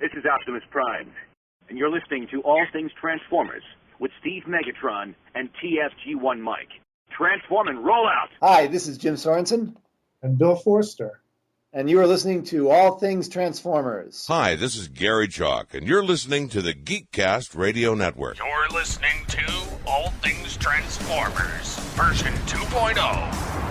This is Optimus Prime, and you're listening to All Things Transformers with Steve Megatron and TFG1 Mike. Transform and roll out! Hi, this is Jim Sorensen. And Bill Forster. And you are listening to All Things Transformers. Hi, this is Gary Chalk, and you're listening to the Geekcast Radio Network. You're listening to All Things Transformers, version 2.0.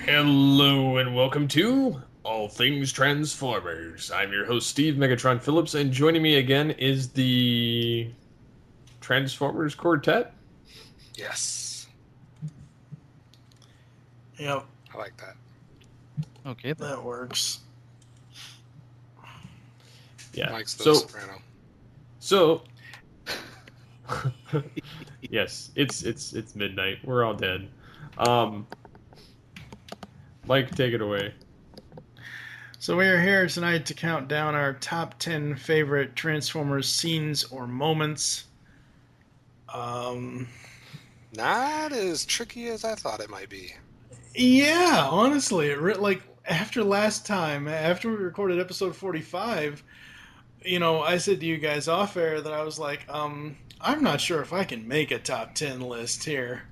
Hello and welcome to All Things Transformers. I'm your host Steve Megatron Phillips, and joining me again is the Transformers Quartet. Yes. Yep. I like that. Okay, that works. Yeah. Mike's the soprano. So yes, it's midnight. We're all dead. Mike, take it away. So we are here tonight to count down our top 10 favorite Transformers scenes or moments. Not as tricky as I thought it might be. Yeah, honestly, like after last time, after we recorded episode 45, I said to you guys off air that I was like, I'm not sure if I can make a top 10 list here.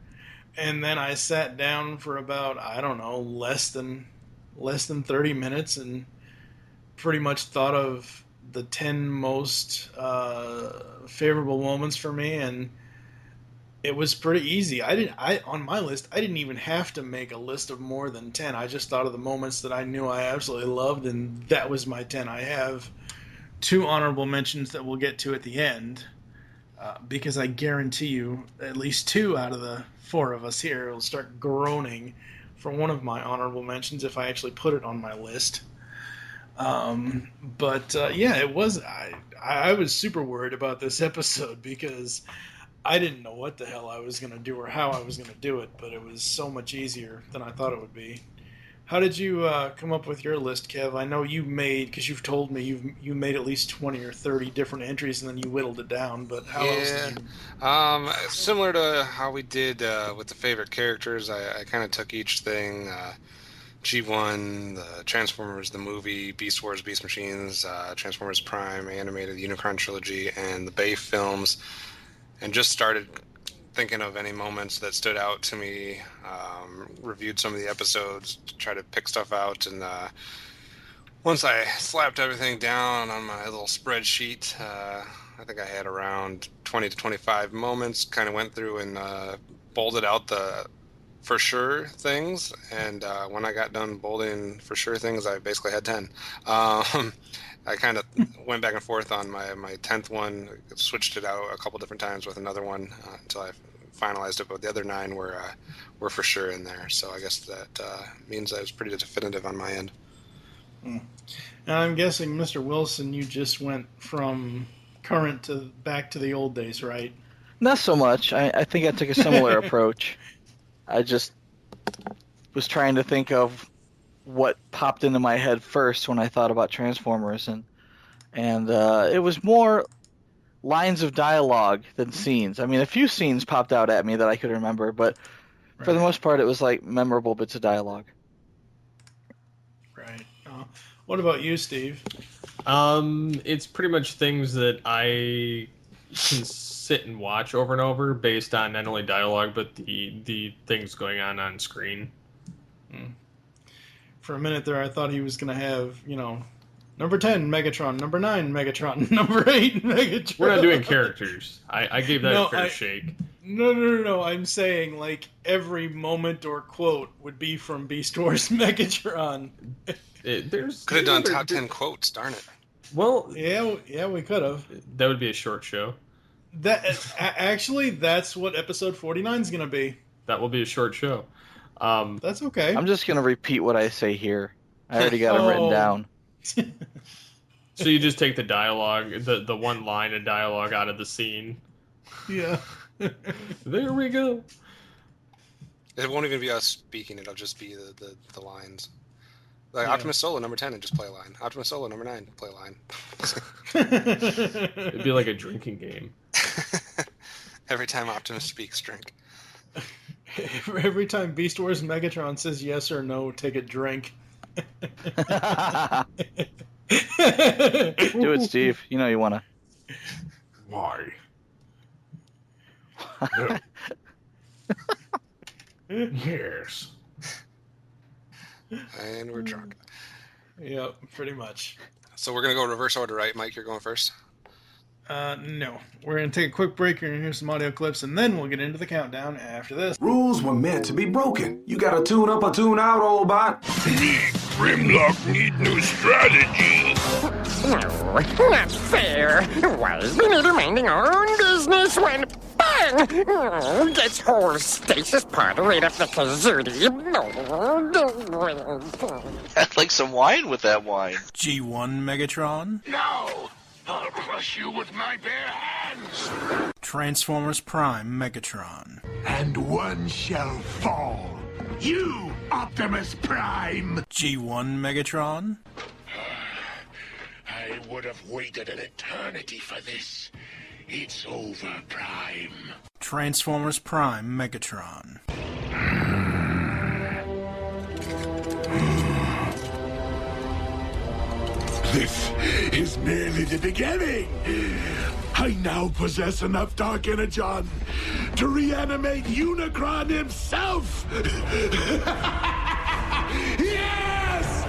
And then I sat down for about, I don't know, less than 30 minutes and pretty much thought of the 10 most favorable moments for me, and it was pretty easy. On my list, I didn't even have to make a list of more than 10. I just thought of the moments that I knew I absolutely loved, and that was my 10. I have 2 honorable mentions that we'll get to at the end, because I guarantee you at least 2 out of the 4 of us here will start groaning for one of my honorable mentions if I actually put it on my list. Yeah, it was. I was super worried about this episode because I didn't know what the hell I was going to do or how I was going to do it, but it was so much easier than I thought it would be. How did you come up with your list, Kev? I know you made, because you've told me you made at least 20 or 30 different entries and then you whittled it down, but how else did you... Similar to how we did with the favorite characters, I kind of took each thing, G1, the Transformers, the movie, Beast Wars, Beast Machines, Transformers Prime, animated, the Unicron Trilogy, and the Bay films, and just started thinking of any moments that stood out to me, reviewed some of the episodes to try to pick stuff out, and once I slapped everything down on my little spreadsheet, I think I had around 20 to 25 moments, kind of went through and bolded out the for sure things, and when I got done bolding for sure things, I basically had 10. I kind of went back and forth on my 10th one, switched it out a couple different times with another one until I finalized it, but the other 9 were for sure in there. So I guess that means I was pretty definitive on my end. And I'm guessing, Mr. Wilson, you just went from current to back to the old days, right? Not so much. I think I took a similar approach. I just was trying to think of what popped into my head first when I thought about Transformers, and it was more lines of dialogue than scenes. I mean, a few scenes popped out at me that I could remember, but for the most part, it was like memorable bits of dialogue. Right. What about you, Steve? It's pretty much things that I can sit and watch over and over based on not only dialogue but the things going on screen. For a minute there, I thought he was going to have, number 10, Megatron, number 9, Megatron, number 8, Megatron. We're not doing characters. I gave that a fair shake. No. I'm saying, like, every moment or quote would be from Beast Wars Megatron. Could have done top 10 quotes, darn it. Well, yeah, we could have. That would be a short show. Actually, that's what episode 49 is going to be. That will be a short show. That's okay. I'm just going to repeat what I say here. I already got them written down. So you just take the dialogue, the one line of dialogue out of the scene. Yeah. There we go. It won't even be us speaking. It'll just be the lines. Like Optimus Solo, number 10, and just play a line. Optimus Solo, number 9, play a line. It'd be like a drinking game. Every time Optimus speaks, drink. Every time Beast Wars Megatron says yes or no, take a drink. Do it, Steve. You know you want to. Why? No. Yes. And we're drunk. Yep, pretty much. So we're going to go reverse order, right? Mike, you're going first? No. We're going to take a quick break and hear some audio clips, and then we'll get into the countdown after this. Rules were meant to be broken. You gotta tune up or tune out, old bot. Me, Grimlock, need new strategy. No, not fair. Why is we need minding our own business when bang! This whole stasis pod right up the kazootie. I'd like some wine with that wine. G1 Megatron. No! I'll crush you with my bare hands! Transformers Prime Megatron. And one shall fall. You, Optimus Prime! G1 Megatron. I would have waited an eternity for this. It's over, Prime. Transformers Prime Megatron. This is merely the beginning. I now possess enough Dark Energon to reanimate Unicron himself. Yes!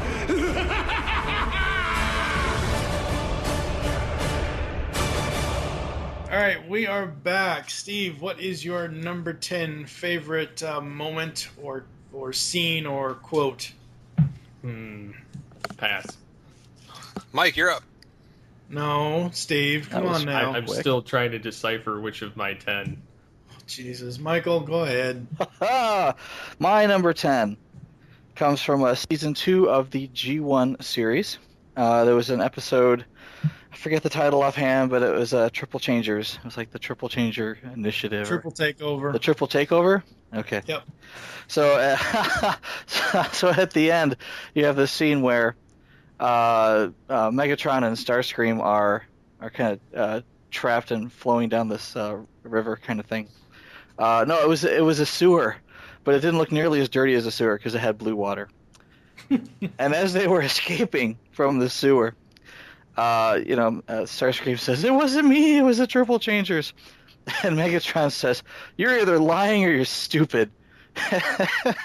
All right, we are back. Steve, what is your number 10 favorite moment or scene or quote? Pass. Mike, you're up. No, Steve, come on now. I'm still trying to decipher which of my 10. Jesus, Michael, go ahead. My number 10 comes from season 2 of the G1 series. There was an episode, I forget the title offhand, but it was Triple Changers. It was like the Triple Changer Initiative. Triple Takeover. The Triple Takeover? Okay. Yep. So, so at the end, you have this scene where Megatron and Starscream are kind of trapped and flowing down this river kind of thing. No, it was a sewer, but it didn't look nearly as dirty as a sewer because it had blue water. And as they were escaping from the sewer, Starscream says, "It wasn't me, it was the Triple Changers." And Megatron says, "You're either lying or you're stupid."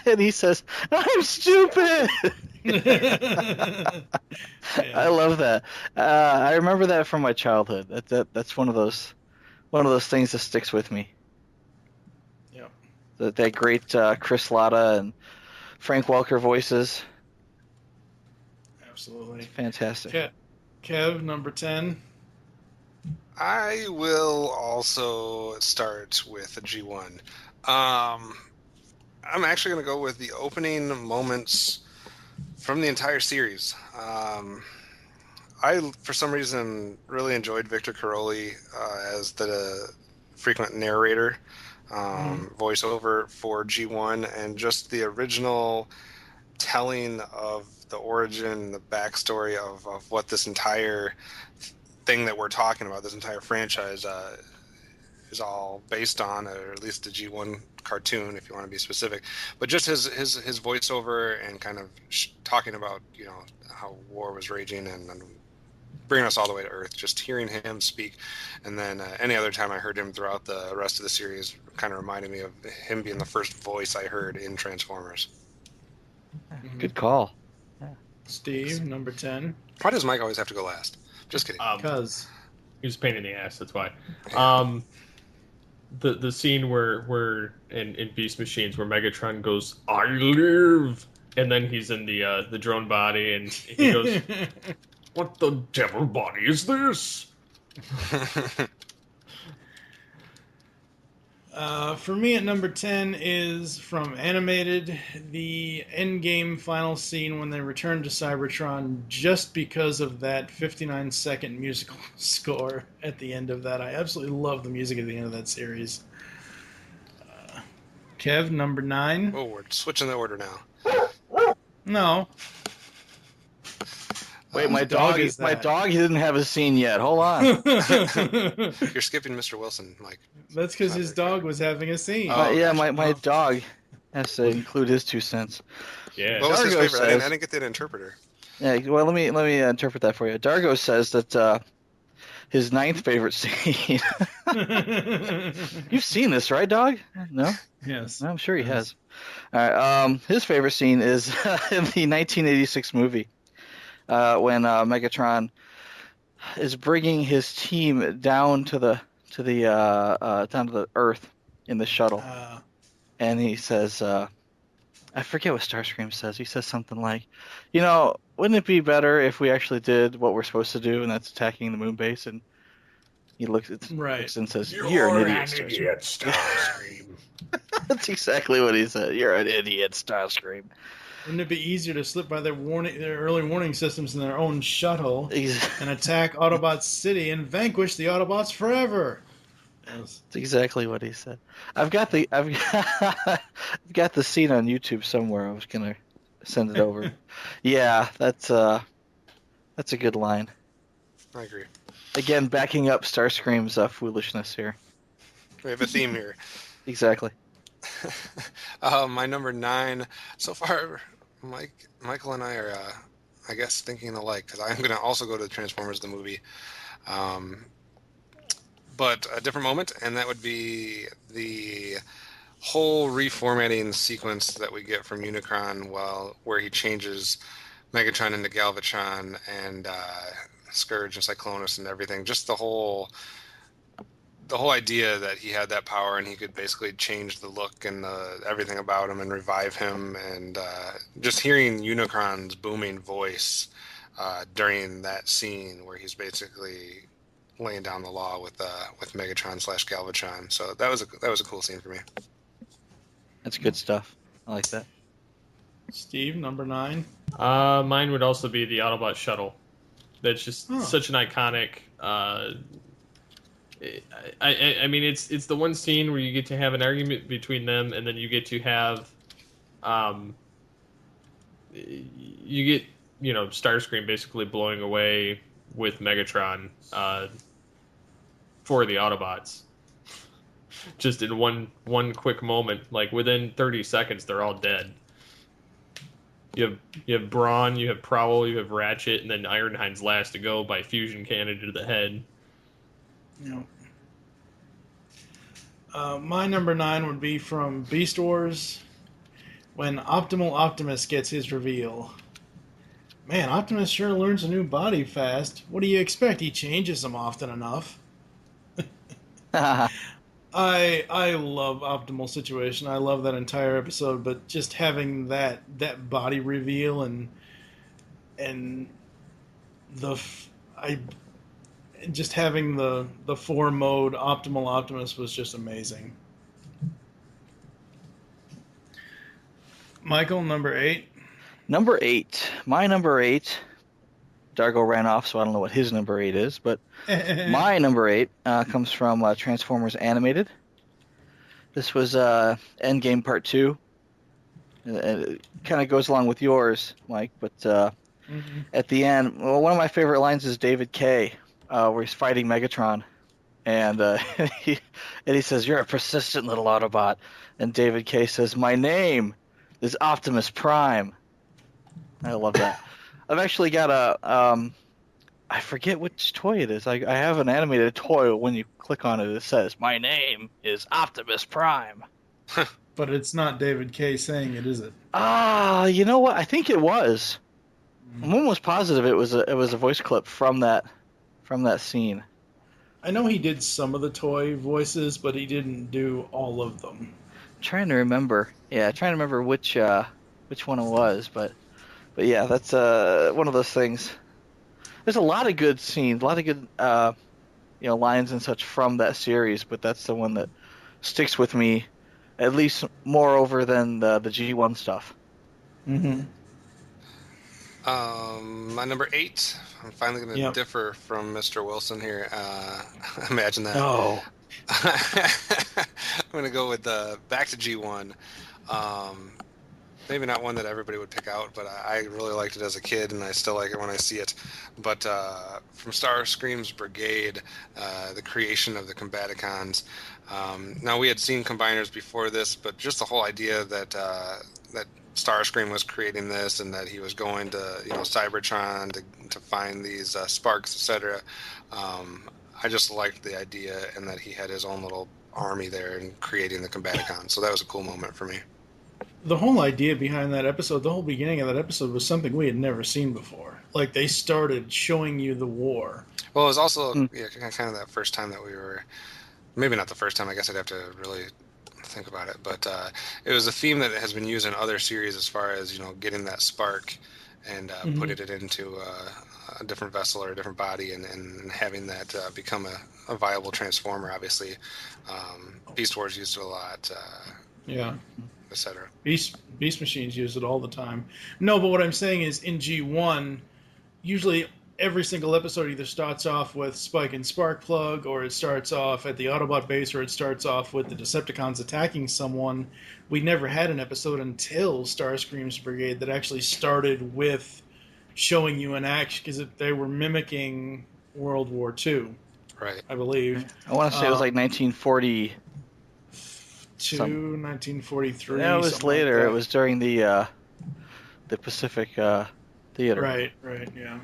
And he says, "I'm stupid." I love that. I remember that from my childhood. That's one of those things that sticks with me. Yeah. That great Chris Latta and Frank Welker voices. Absolutely. It's fantastic. Kev, number 10. I will also start with a G1. I'm actually going to go with the opening moments from the entire series. I, for some reason, really enjoyed Victor Caroli as the frequent narrator, voiceover for G1, and just the original telling of the origin, the backstory of what this entire thing that we're talking about, this entire franchise, is all based on, or at least the G1 cartoon, if you want to be specific. But just his voiceover and kind of talking about, how war was raging and bringing us all the way to Earth, just hearing him speak. And then any other time I heard him throughout the rest of the series kind of reminded me of him being the first voice I heard in Transformers. Good call. Steve, number 10. Why does Mike always have to go last? Just kidding. Because He's a pain in the ass. That's why. The scene where in Beast Machines where Megatron goes, "I live," and then he's in the drone body and he goes, "What the devil body is this?" For me at number 10 is from Animated, the endgame final scene when they return to Cybertron, just because of that 59-second musical score at the end of that. I absolutely love the music at the end of that series. Kev, number 9. Oh, we're switching the order now. No. Wait, my dog dog is my that? dog he didn't have a scene yet. Hold on. You're skipping Mr. Wilson, Mike. That's because his dog was having a scene. Yeah, my dog has to include his 2 cents. Yeah. What was his Dargo favorite? I says- didn't get that interpreter. Yeah, well, let me interpret that for you. Dargo says that his 9th favorite scene. You've seen this, right, dog? No? Yes. I'm sure he has. All right. His favorite scene is in the 1986 movie when Megatron is bringing his team down to the Earth in the shuttle, and he says, I forget what Starscream says. He says something like, wouldn't it be better if we actually did what we're supposed to do, and that's attacking the moon base? And he looks and says, "You're an idiot, Starscream." That's exactly what he said. You're an idiot, Starscream. Wouldn't it be easier to slip by their early warning systems in their own shuttle and attack Autobots City and vanquish the Autobots forever? That's exactly what he said. I've got the scene on YouTube somewhere. I was gonna send it over. Yeah, that's a good line. I agree. Again, backing up Starscream's foolishness here. We have a theme here. Exactly. My number 9. So far, Michael and I are, I guess, thinking alike, because I'm going to also go to Transformers the movie. But a different moment, and that would be the whole reformatting sequence that we get from Unicron, where he changes Megatron into Galvatron and Scourge and Cyclonus and everything. Just the whole idea that he had that power and he could basically change the look and everything about him and revive him, and just hearing Unicron's booming voice during that scene where he's basically laying down the law with Megatron / Galvatron. So that was a cool scene for me. That's good stuff. I like that. Steve, number 9. Mine would also be the Autobot shuttle. That's just such an iconic. I mean, it's the one scene where you get to have an argument between them, and then you get to have, Starscream basically blowing away with Megatron for the Autobots. Just in one quick moment, like within 30 seconds, they're all dead. You have Brawn, you have Prowl, you have Ratchet, and then Ironhide's last to go by fusion cannon to the head. My number 9 would be from Beast Wars, when Optimal Optimus gets his reveal. Man, Optimus sure learns a new body fast. What do you expect? He changes them often enough. I love Optimal Situation. I love that entire episode, but just having that body reveal and just having the 4-mode Optimal Optimus was just amazing. Michael, number 8. Number 8. My number 8. Dargo ran off, so I don't know what his number 8 is, but my number 8 comes from Transformers Animated. This was Endgame Part 2. It kind of goes along with yours, Mike, but at the end, one of my favorite lines is David K., where he's fighting Megatron, and he says, "You're a persistent little Autobot," and David K. says, "My name is Optimus Prime." I love that. I've actually got I forget which toy it is. I have an animated toy. When you click on it, it says, "My name is Optimus Prime." But it's not David K. saying it, is it? You know what? I think it was. I'm almost positive it was a voice clip from that scene. I know he did some of the toy voices, but he didn't do all of them. I'm trying to remember. Yeah, trying to remember which one it was, but yeah, that's one of those things. There's a lot of good scenes, a lot of good lines and such from that series, but that's the one that sticks with me at least more over than the G1 stuff. Mm-hmm. My number 8. I'm finally going to differ from Mr. Wilson here. Imagine that. Oh. I'm going to go with back to G1. Maybe not one that everybody would pick out, but I really liked it as a kid, and I still like it when I see it. But from Starscream's Brigade, the creation of the Combaticons. Now, we had seen Combiners before this, but just the whole idea that Starscream was creating this, and that he was going to Cybertron to find these sparks, etc. I just liked the idea, and that he had his own little army there and creating the Combaticons. So that was a cool moment for me. The whole idea behind that episode, the whole beginning of that episode, was something we had never seen before. Like, they started showing you the war. Well, it was also kind of that first time that we were, maybe not the first time, I guess I'd have to really think about it, but it was a theme that has been used in other series as far as, getting that spark and putting it into a different vessel or a different body, and having that become a viable transformer, obviously. Beast Wars used it a lot. Etc. Beast Machines use it all the time. No, but what I'm saying is, in G1, usually every single episode either starts off with Spike and Sparkplug, or it starts off at the Autobot base, or it starts off with the Decepticons attacking someone. We never had an episode until Starscream's Brigade that actually started with showing you an action, because they were mimicking World War II. Right. I believe. I want to say it was like 1940... 1943. Yeah, it was later. It was during the Pacific Theater. Right, yeah.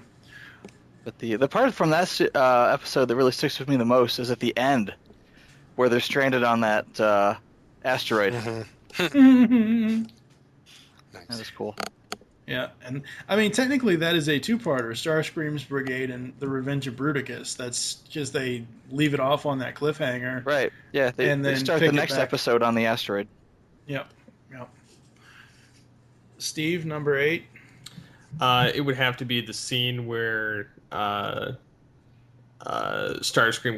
But the part from that episode that really sticks with me the most is at the end, where they're stranded on that asteroid. Mm-hmm. Nice. That was cool. Yeah, and I mean, technically that is a two-parter, Starscream's Brigade and The Revenge of Bruticus. That's just they leave it off on that cliffhanger. Right, yeah, they start the next episode on the asteroid. Yep. Steve, number 8? It would have to be the scene where Starscream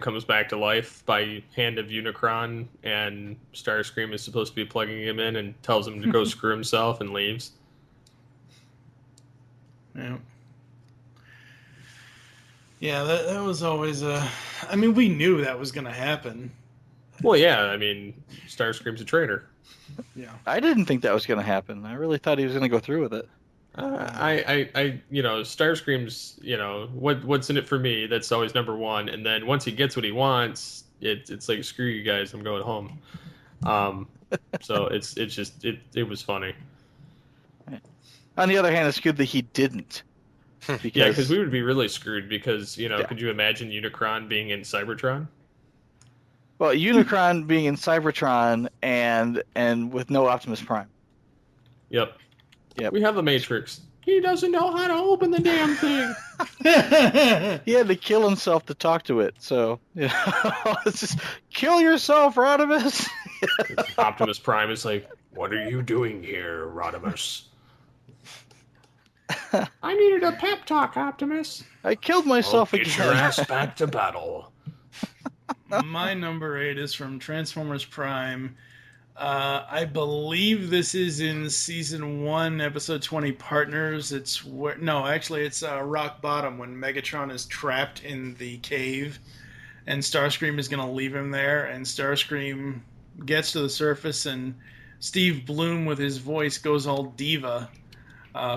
comes back to life by hand of Unicron, and Starscream is supposed to be plugging him in and tells him to go screw himself and leaves. Yeah, that was always I mean, we knew that was going to happen. Well, yeah, I mean, Starscream's a traitor. Yeah. I didn't think that was going to happen. I really thought he was going to go through with it. Starscream's, what's in it for me? That's always number one. And then once he gets what he wants, it's like, screw you guys, I'm going home. So it was funny. On the other hand, it's good that he didn't. Because we would be really screwed because, could you imagine Unicron being in Cybertron? Well, Unicron being in Cybertron and with no Optimus Prime. Yep. We have the Matrix. He doesn't know how to open the damn thing. He had to kill himself to talk to it. So, it's just kill yourself, Rodimus. Optimus Prime is like, what are you doing here, Rodimus? I needed a pep talk, Optimus. I killed myself again. Get your ass back to battle. My number 8 is from Transformers Prime. I believe this is in season 1, episode 20, Partners. It's Rock Bottom, when Megatron is trapped in the cave, and Starscream is going to leave him there, and Starscream gets to the surface, and Steve Bloom with his voice goes all diva,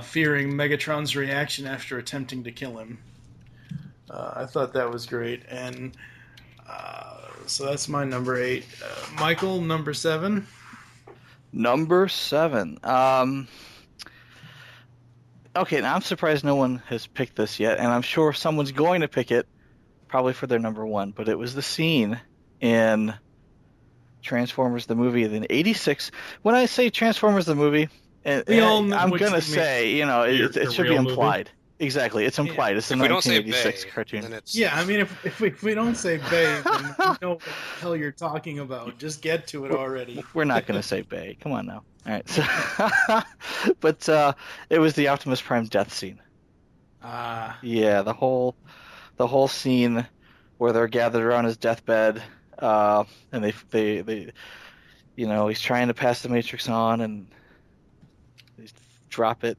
fearing Megatron's reaction after attempting to kill him. I thought that was great, and so that's my number 8. Michael, number 7? Number 7. Okay, now I'm surprised no one has picked this yet, and I'm sure someone's going to pick it, probably for their number 1, but it was the scene in Transformers the movie in '86. When I say Transformers the movie, I'm going to say, it should be implied. Exactly, it's implied. It's a If we don't say 1986 Bay, cartoon. then it's Yeah, I mean, if we don't say Bay, then we know what the hell you're talking about. Just get to it already. We're not going to say Bay. Come on now. All right. So, but it was the Optimus Prime death scene. Yeah, the whole scene where they're gathered around his deathbed, and they he's trying to pass the Matrix on, and they drop it,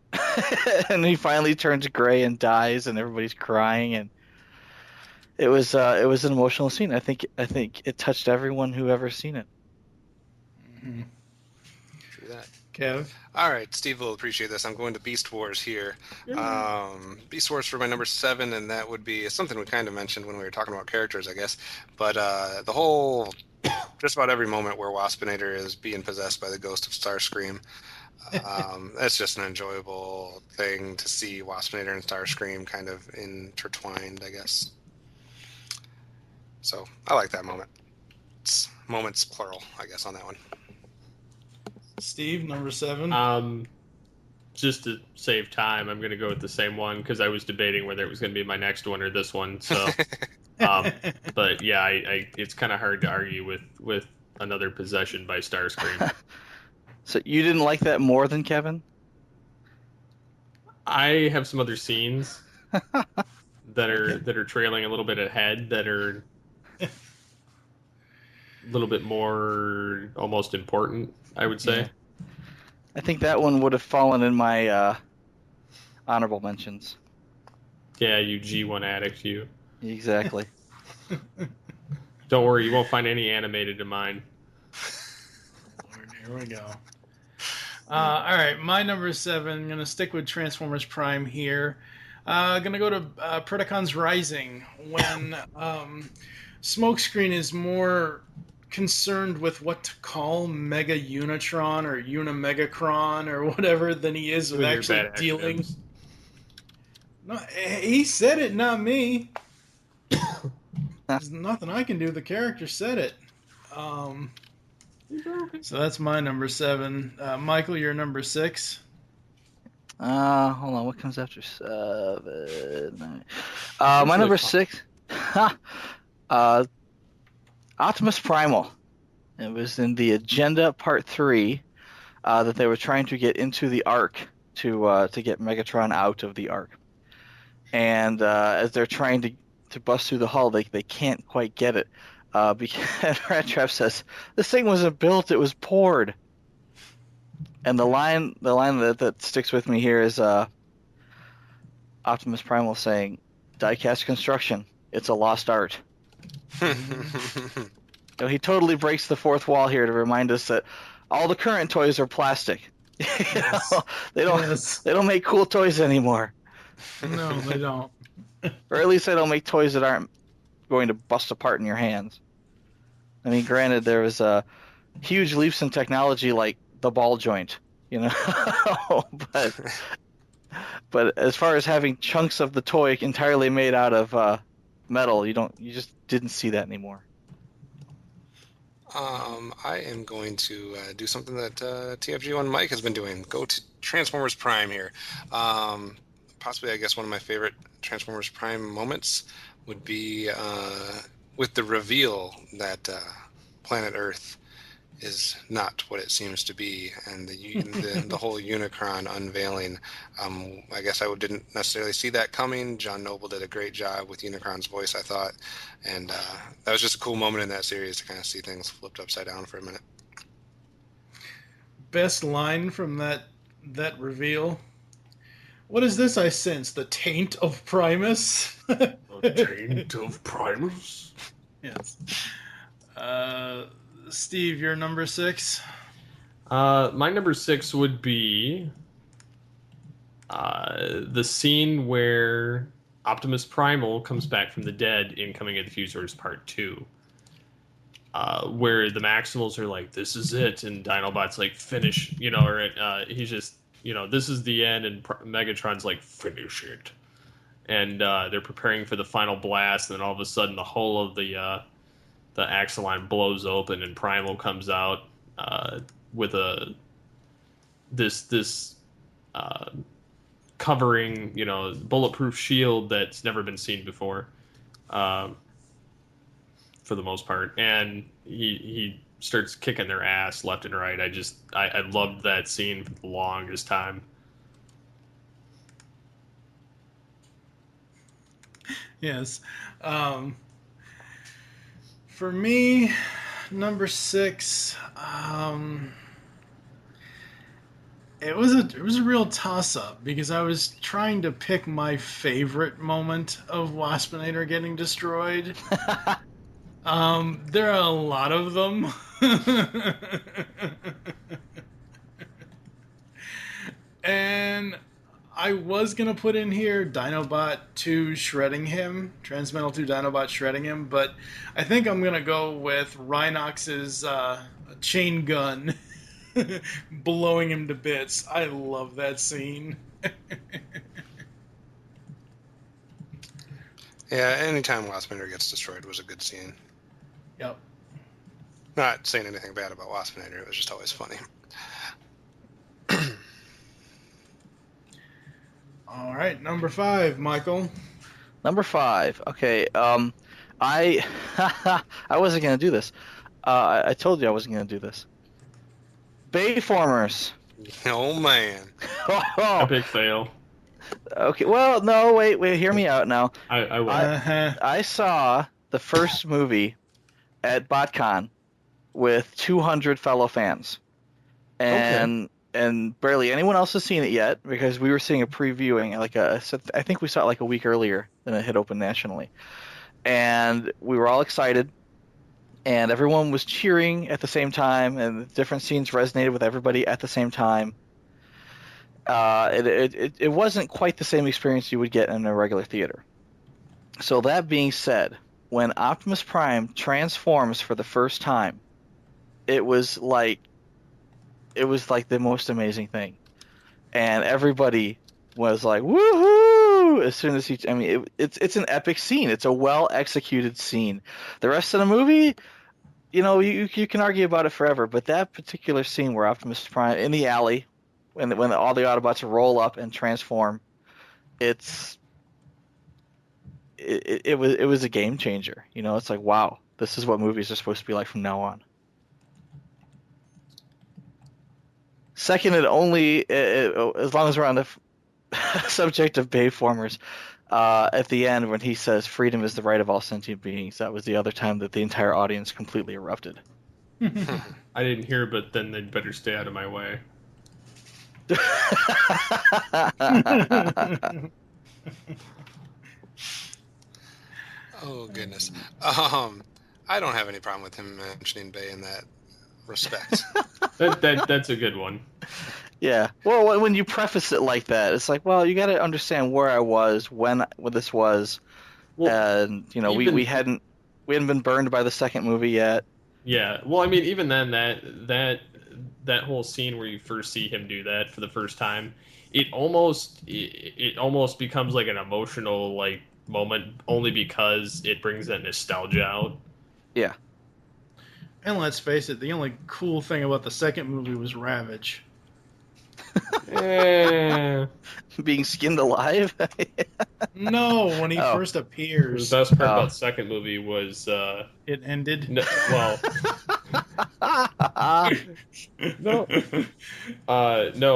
and he finally turns gray and dies, and everybody's crying, and it was an emotional scene. I think it touched everyone who ever seen it. Mm-hmm. True that. Kev? All right, Steve will appreciate this. I'm going to Beast Wars here. Beast Wars for my number 7, and that would be something we kind of mentioned when we were talking about characters, I guess. But the whole, just about every moment where Waspinator is being possessed by the ghost of Starscream, that's just an enjoyable thing to see Waspinator and Starscream kind of intertwined, I guess. So I like that moment. It's moments plural, I guess, on that one. Steve, number 7. Just to save time, I'm going to go with the same one because I was debating whether it was going to be my next one or this one. So, but yeah, it's kind of hard to argue with another possession by Starscream. So you didn't like that more than Kevin? I have some other scenes that are trailing a little bit ahead that are a little bit more almost important, I would say. Yeah. I think that one would have fallen in my honorable mentions. Yeah, you G1 addict, you. Exactly. Don't worry, you won't find any animated in mine. Lord, here we go. All right, my number 7. I'm going to stick with Transformers Prime here. Going to go to Predacons Rising when Smokescreen is more concerned with what to call Mega Unitron or Unimegacron or whatever than he is with actually dealing. No, he said it, not me. There's nothing I can do. The character said it. So that's my number 7. Michael, you're number 6. Hold on. What comes after 7? My number 6. Optimus Primal. It was in the Agenda Part 3 that they were trying to get into the Ark to get Megatron out of the Ark. And as they're trying to bust through the hull, they can't quite get it. Because Rat Trap says, "This thing wasn't built; it was poured." And the line that sticks with me here is Optimus Primal saying, "Diecast construction, it's a lost art." He totally breaks the fourth wall here to remind us that all the current toys are plastic. They don't make cool toys anymore. No, they don't. Or at least they don't make toys that aren't going to bust apart in your hands. I mean, granted, there was huge leaps in technology like the ball joint, but as far as having chunks of the toy entirely made out of metal, you just didn't see that anymore. I am going to do something that TFG1 Mike has been doing. Go to Transformers Prime here. Possibly, I guess, one of my favorite Transformers Prime moments would be with the reveal that planet Earth is not what it seems to be, and the whole Unicron unveiling. I guess I didn't necessarily see that coming. John Noble did a great job with Unicron's voice, I thought, and that was just a cool moment in that series to kind of see things flipped upside down for a minute. Best line from that reveal. What is this I sense? The taint of Primus? The taint of Primus? Yes. Steve, you're number 6? My number 6 would be the scene where Optimus Primal comes back from the dead in Coming of the Fusors Part 2. Where the Maximals are like, "This is it," and Dinobot's like, "Finish," he's just, this is the end, and Megatron's like, "Finish it." And they're preparing for the final blast, and then all of a sudden the whole of the axle line blows open, and Primal comes out with this covering, bulletproof shield that's never been seen before, for the most part. And he starts kicking their ass left and right. I loved that scene for the longest time. Yes. For me, number 6, it was a real toss-up because I was trying to pick my favorite moment of Waspinator getting destroyed. There are a lot of them. And I was going to put in here Dinobot 2 shredding him, Transmetal 2 Dinobot shredding him, but I think I'm going to go with Rhinox's chain gun blowing him to bits. I love that scene. Yeah, anytime Waspinator gets destroyed was a good scene. Yep. Not saying anything bad about Waspinator, it was just always funny. All right, number 5, Michael. Number 5. Okay. I wasn't gonna do this. I told you I wasn't gonna do this. Bayformers. Oh man. Epic fail. Okay. Well, no. Wait. Hear me out now. I will. I saw the first movie at BotCon with 200 fellow fans, and barely anyone else has seen it yet because we were seeing a previewing. I think we saw it like a week earlier than it had opened nationally, and we were all excited, and everyone was cheering at the same time, and different scenes resonated with everybody at the same time. It wasn't quite the same experience you would get in a regular theater. So that being said, when Optimus Prime transforms for the first time, it was like the most amazing thing, and everybody was like woohoo as soon as it's an epic scene. It's a well executed scene. The rest of the movie, you can argue about it forever, but that particular scene where Optimus Prime in the alley, when all the Autobots roll up and transform, it was a game changer. It's like, wow, this is what movies are supposed to be like from now on. Second, and only as long as we're on the subject of Bayformers, at the end when he says freedom is the right of all sentient beings, that was the other time that the entire audience completely erupted. I didn't hear, but then they'd better stay out of my way. Oh goodness. I don't have any problem with him mentioning Bay in that respect. That's a good one. Yeah. Well, when you preface it like that, it's like, well, you got to understand where I was when this was, and we hadn't been burned by the second movie yet. Yeah. Well, I mean, even then, that whole scene where you first see him do that for the first time, it almost becomes like an emotional moment, only because it brings that nostalgia out. Yeah. And let's face it, the only cool thing about the second movie was Ravage. Being skinned alive? No, when he first appears. The best part about the second movie was it ended. No,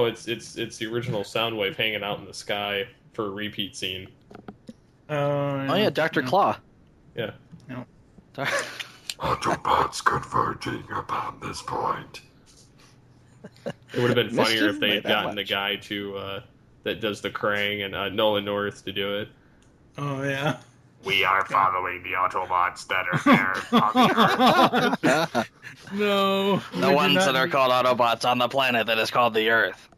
it's the original Soundwave hanging out in the sky for a repeat scene. Oh yeah, Dr. Claw. Yeah. No. Autobots converging upon this point. It would have been funnier if they had gotten the guy that does the Krang and Nolan North to do it. Oh yeah. We are following the Autobots that are there on the Earth. No. The ones that are called Autobots on the planet that is called the Earth.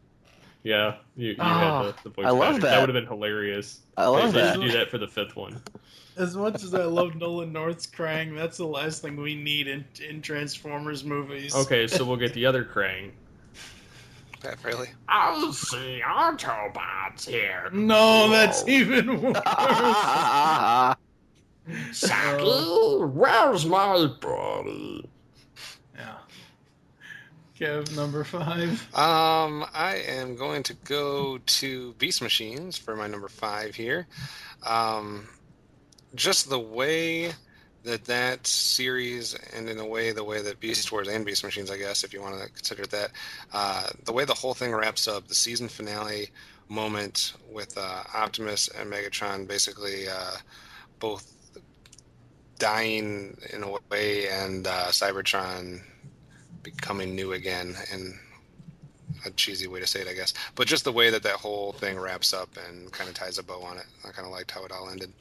Yeah, you had the voice. I love that. That would have been hilarious. I love that. Do that for the fifth one. As much as I love Nolan North's Krang, that's the last thing we need in Transformers movies. Okay, so we'll get the other Krang. That really? I'll see Autobots here. No, that's even worse. Saki, where's my body? Yeah. Kev, number 5. I am going to go to Beast Machines for my number 5 here. Just the way that series, and in a way, the way that Beast Wars and Beast Machines, I guess, if you want to consider it that, the way the whole thing wraps up, the season finale moment with Optimus and Megatron basically both dying in a way, and Cybertron becoming new again, and a cheesy way to say it, I guess. But just the way that whole thing wraps up and kind of ties a bow on it. I kind of liked how it all ended.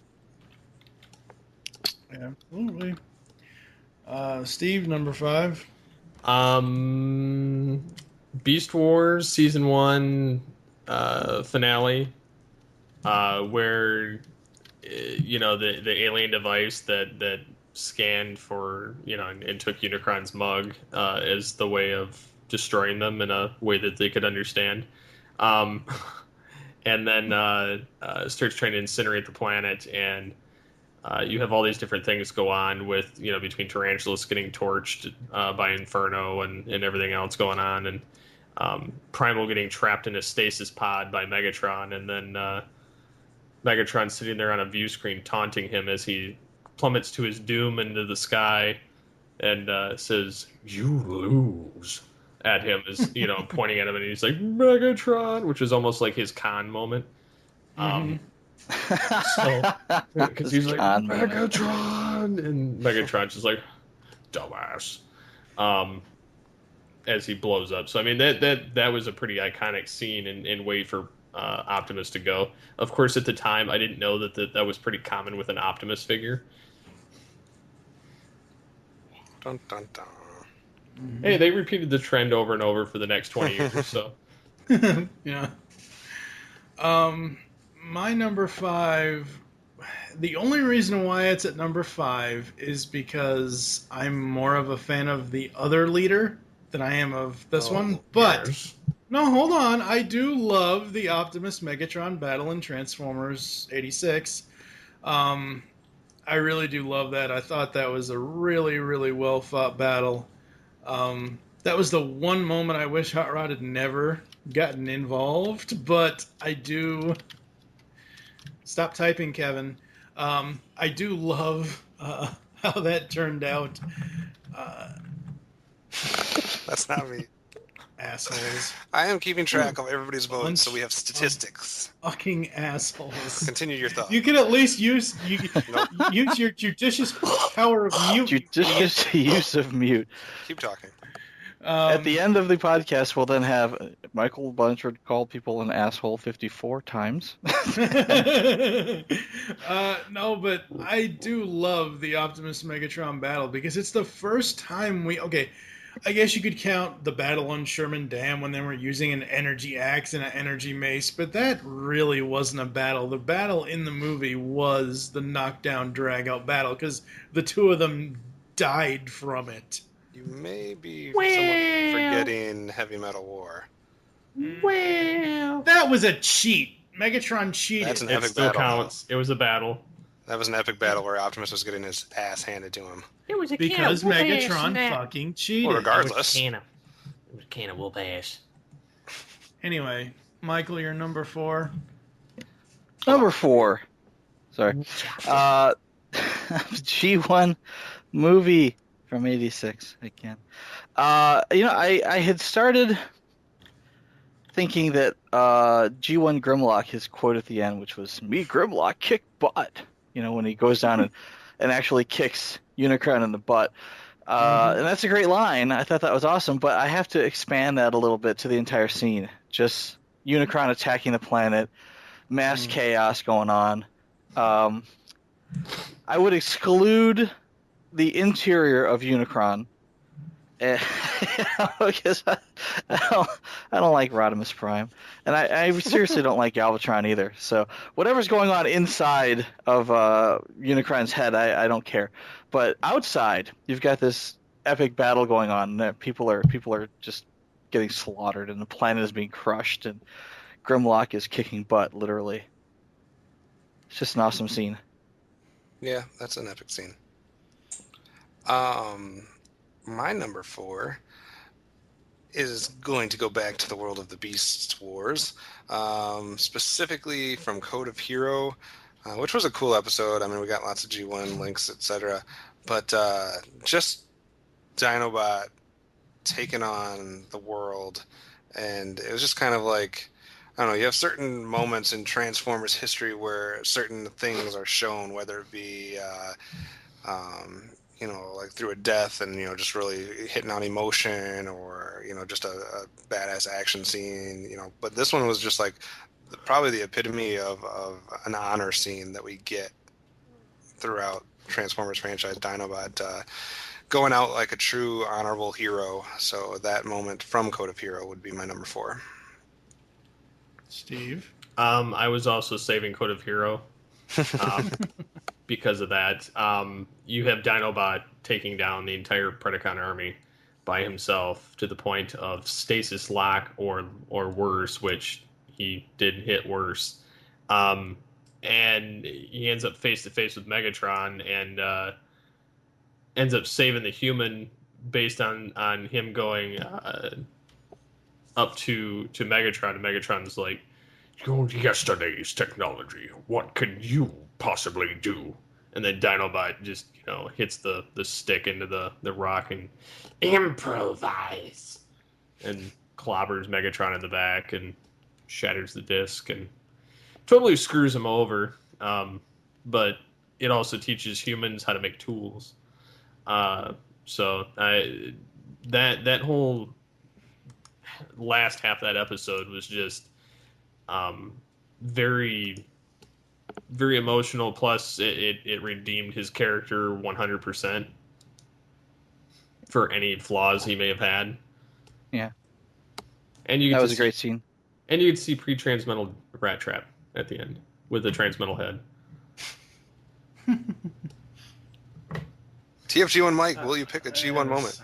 Yeah, absolutely. Steve, number 5. Beast Wars Season 1 finale, where the alien device that scanned for and took Unicron's mug as the way of destroying them in a way that they could understand, and then starts trying to incinerate the planet, and you have all these different things go on with between Tarantulas getting torched by Inferno and everything else going on, and Primal getting trapped in a stasis pod by Megatron, and then Megatron sitting there on a view screen taunting him as he plummets to his doom into the sky, and says, "You lose," at him, as pointing at him, and he's like, "Megatron," which is almost like his Khan moment. Because he's like, "Megatron," and Megatron's just like, "Dumbass," as he blows up. So I mean, that was a pretty iconic scene, and way for Optimus to go. Of course, at the time, I didn't know that was pretty common with an Optimus figure. Dun, dun, dun. Hey, they repeated the trend over and over for the next 20 years, so. Yeah. My number 5, the only reason why it's at number 5 is because I'm more of a fan of the other leader than I am of this one. But, no, hold on. I do love the Optimus Megatron battle in Transformers 86. I really do love that. I thought that was a really, really well fought battle. That was the one moment I wish Hot Rod had never gotten involved, but I do... Stop typing, Kevin. I do love how that turned out. That's not me. Assholes. I am keeping track of everybody's votes, so we have statistics. Fucking assholes. Continue your thought. You can at least use use your judicious power of mute. Judicious use of mute. Keep talking. At the end of the podcast, we'll then have Michael Blanchard call people an asshole 54 times. No, but I do love the Optimus Megatron battle because it's the first time I guess you could count the battle on Sherman Dam when they were using an energy axe and an energy mace, but that really wasn't a battle. The battle in the movie was the knockdown, drag-out battle because the two of them died from it. You may be somewhat forgetting Heavy Metal War. Well, that was a cheat. Megatron cheated. That's an It epic still battle. counts. It was a battle. That was an epic battle where Optimus was getting his ass handed to him. It was a Because can of whoop Megatron ass fucking cheated. Well, regardless. It was a can of whoop ass. Anyway, Michael, you're number 4. Number 4. Sorry. G1 movie from 86 again. I had started thinking that G1 Grimlock, his quote at the end, which was, "Me Grimlock kick butt," when he goes down and actually kicks Unicron in the butt. And that's a great line. I thought that was awesome, but I have to expand that a little bit to the entire scene. Just Unicron attacking the planet, mass chaos going on. I would exclude the interior of Unicron, because I don't like Rodimus Prime, and I seriously don't like Galvatron either. So whatever's going on inside of Unicron's head, I don't care. But outside, you've got this epic battle going on. And people are just getting slaughtered, and the planet is being crushed, and Grimlock is kicking butt, literally. It's just an awesome scene. Yeah, that's an epic scene. My number 4 is going to go back to the world of the Beast Wars, specifically from Code of Hero, which was a cool episode. I mean, we got lots of G1 links, etc. But just Dinobot taking on the world, and it was just kind of like, I don't know, you have certain moments in Transformers history where certain things are shown, whether it be like through a death and, just really hitting on emotion, or, just a badass action scene, but this one was just like probably the epitome of an honor scene that we get throughout Transformers franchise. Dinobot going out like a true honorable hero. So that moment from Code of Hero would be my number 4. Steve? I was also saving Code of Hero. Because of that. You have Dinobot taking down the entire Predacon army by himself to the point of stasis lock or worse, which he did hit worse. And he ends up face to face with Megatron and ends up saving the human based on him going up to Megatron, and Megatron's like, yesterday's technology, what can you possibly do? And then Dinobot just, hits the stick into the rock and improvise, and clobbers Megatron in the back and shatters the disc and totally screws him over. But it also teaches humans how to make tools. So that whole last half of that episode was just very, very emotional. Plus, it redeemed his character 100% for any flaws he may have had. Yeah, and that was a great scene. And you could see pre-transmetal Rat Trap at the end with the transmetal head. TFG1 Mike, will you pick a G1 moment?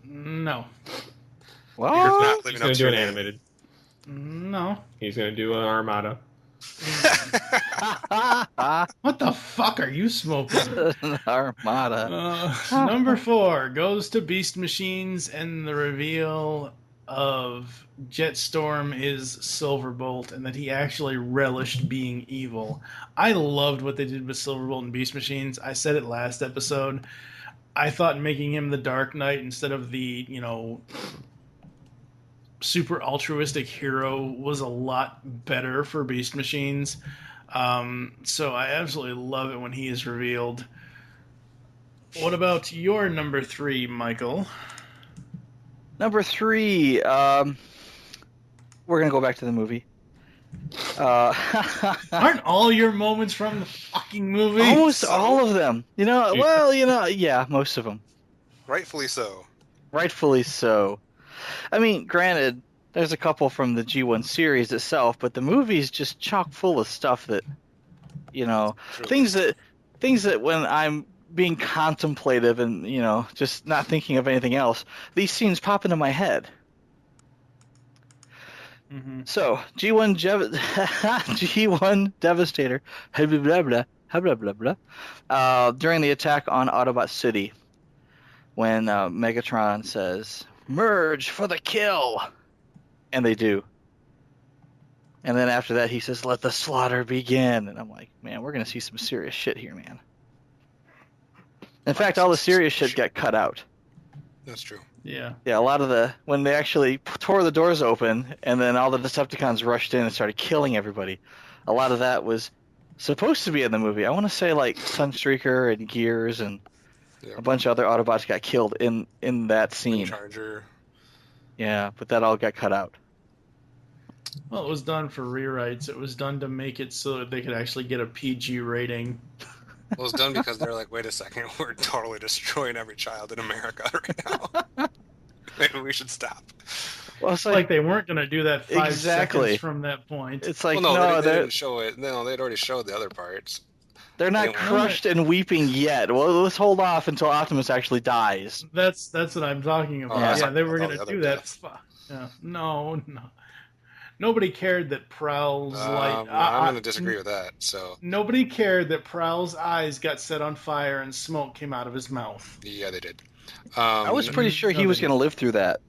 No. Well, You're not living He's up going to to do your an name. animated. No. He's going to do an Armada. What the fuck are you smoking? Armada. Number 4 goes to Beast Machines and the reveal of Jetstorm is Silverbolt and that he actually relished being evil. I loved what they did with Silverbolt and Beast Machines. I said it last episode. I thought making him the Dark Knight instead of the, super altruistic hero was a lot better for Beast Machines. So I absolutely love it when he is revealed. What about your number 3, Michael? Number 3, we're going to go back to the movie. Aren't all your moments from the fucking movie? Almost all of them. Yeah, most of them. Rightfully so. Rightfully so. I mean, granted, there's a couple from the G1 series itself, but the movie's just chock full of stuff that, things that when I'm being contemplative and, just not thinking of anything else, these scenes pop into my head. Mm-hmm. So, G1 Devastator, blah, blah, blah, blah, blah, blah, during the attack on Autobot City, when Megatron says, "Merge for the kill," and they do. And then after that, he says, "Let the slaughter begin." And I'm like, man, we're going to see some serious shit here, man. In fact, all the serious shit got cut out. That's true. Yeah. Yeah, a lot of when they actually tore the doors open and then all the Decepticons rushed in and started killing everybody, a lot of that was supposed to be in the movie. I want to say like Sunstreaker and Gears and a bunch of other Autobots got killed in that scene. Charger. Yeah, but that all got cut out. Well, it was done for rewrites. It was done to make it so that they could actually get a PG rating. Well, it's done because they're like, wait a second, we're totally destroying every child in America right now. Maybe we should stop. Well, it's like they weren't going to do that 5 exactly. seconds from that point. It's like, well, they didn't show it. No, they'd already showed the other parts. They're not crushed and weeping yet. Well, let's hold off until Optimus actually dies. That's what I'm talking about. Yeah, they were going to do that. Yeah. No. Nobody cared that Prowl's light... I'm going to disagree with that, so... Nobody cared that Prowl's eyes got set on fire and smoke came out of his mouth. Yeah, they did. I was pretty sure he was going to live through that.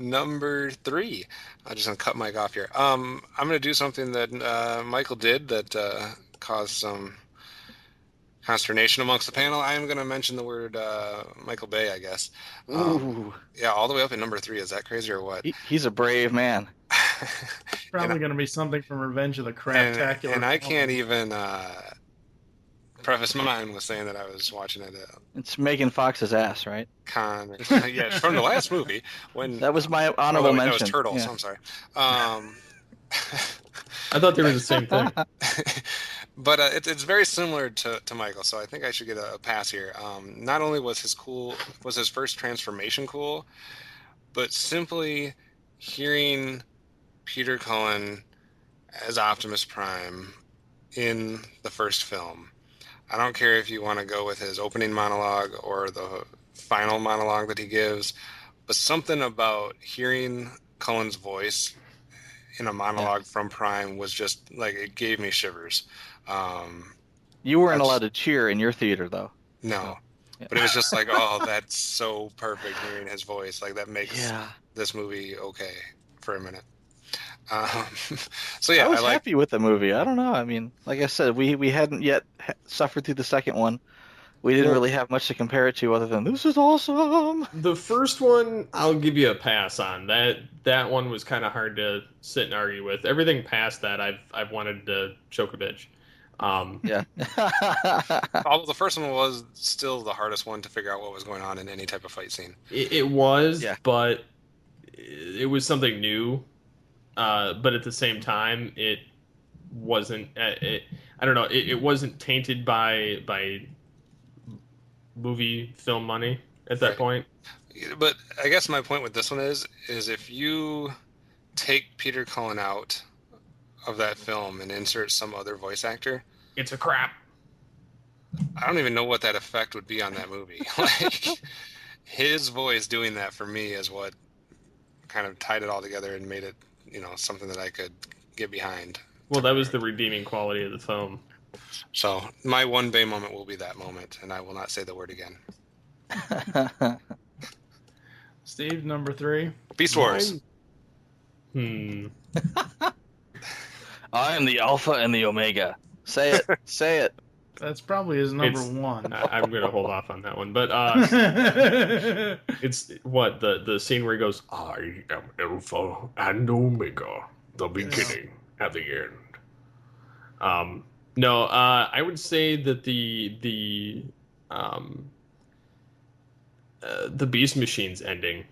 Number 3. I'm just gonna cut Mike off here. I'm gonna do something that Michael did that caused some consternation amongst the panel. I am gonna mention the word Michael Bay, I guess. Ooh. Yeah, all the way up in number 3. Is that crazy or what? He's a brave man. Probably going to be something from Revenge of the Craptacular. And I can't even preface mine with saying that I was watching it. It's Megan Fox's ass, right? Yeah, from the last movie. When that was my honorable mention. That was Turtles. Yeah. I'm sorry. I thought they were the same thing. But it's very similar to Michael, so I think I should get a pass here. Not only was his first transformation cool, but simply hearing Peter Cullen as Optimus Prime in the first film. I don't care if you want to go with his opening monologue or the final monologue that he gives, but something about hearing Cullen's voice in a monologue from Prime was just like, it gave me shivers. You weren't allowed to cheer in your theater, though. No. Yeah. But it was just like, oh, that's so perfect hearing his voice. Like, that makes this movie okay for a minute. So yeah, I was happy with the movie. I don't know. I mean, like I said, we hadn't yet suffered through the second one. We didn't really have much to compare it to other than this is awesome. The first one, I'll give you a pass on. That one was kind of hard to sit and argue with. Everything past that, I've wanted to choke a bitch. Yeah. Although the first one was still the hardest one to figure out what was going on in any type of fight scene. It was, but it was something new. But at the same time, it wasn't. I don't know. It wasn't tainted by movie film money at that point. But I guess my point with this one is if you take Peter Cullen out of that film and insert some other voice actor, it's a crap. I don't even know what that effect would be on that movie. Like, his voice doing that for me is what kind of tied it all together and made it, something that I could get behind. Well, that was the redeeming quality of the film. So my one Bay moment will be that moment, and I will not say the word again. Steve, number 3. Beast Wars. I am the Alpha and the Omega. Say it. Say it. That's probably his number 1. I'm going to hold off on that one. But it's what? The scene where he goes, I am Alpha and Omega, the beginning and the end. No, I would say that the Beast Machine's ending,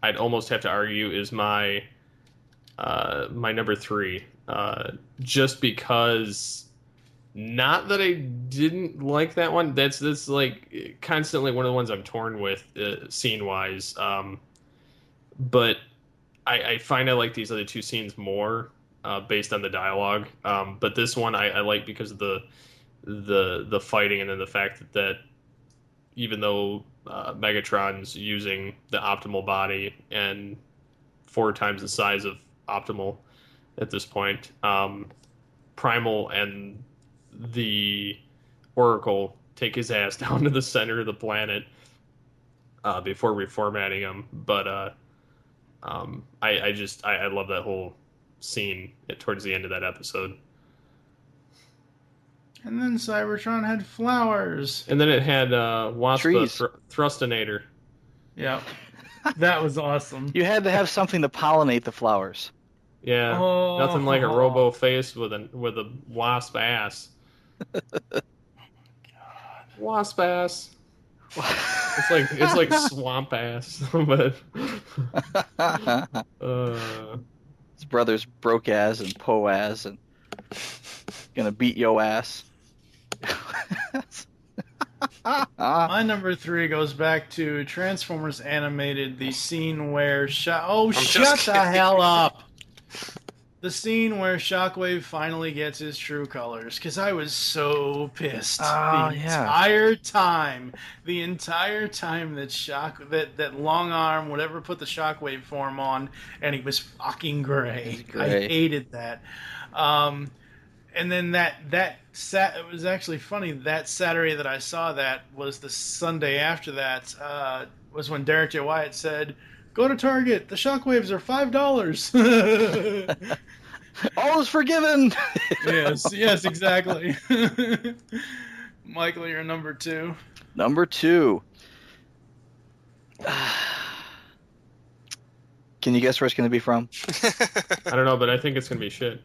I'd almost have to argue, is my number 3. Just because, not that I didn't like that one. That's like constantly one of the ones I'm torn with scene wise. But I find I like these other two scenes more. Based on the dialogue, but this one I like because of the fighting, and then the fact that even though Megatron's using the optimal body and 4 times the size of optimal at this point, Primal and the Oracle take his ass down to the center of the planet before reformatting him. But I love that whole scene towards the end of that episode. And then Cybertron had flowers. And then it had Waspa Thrustinator. Yeah. That was awesome. You had to have something to pollinate the flowers. Yeah. Nothing like a robo face with a wasp ass. Oh my God. Wasp ass. It's like swamp ass, but his brothers broke ass and Poaz and gonna beat yo ass. My number 3 goes back to Transformers Animated, the scene where shut the hell up. The scene where Shockwave finally gets his true colors, because I was so pissed the entire time that Long Arm would ever put the Shockwave form on, and he was fucking gray. I hated that. And then it was actually funny. That Saturday that I saw that was the Sunday after that, was when Derek J. Wyatt said, "Go to Target. The shockwaves are $5." All is forgiven. Yes, exactly. Michael, you're number 2. Number 2. Can you guess where it's going to be from? I don't know, but I think it's going to be shit.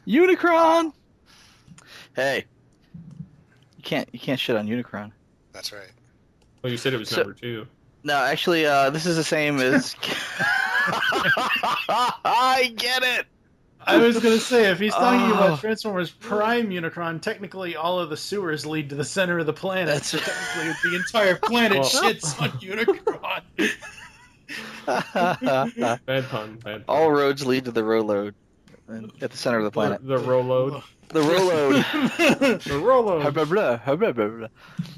Unicron. Hey, you can't shit on Unicron. That's right. Well, you said it was number 2. No, actually, this is the same as. I get it. I was going to say, if he's talking about Transformers Prime Unicron, technically all of the sewers lead to the center of the planet. So technically the entire planet shits on Unicron. Bad pun. All roads lead to the Roload at the center of the planet. The Roload. The Roload. The Roload.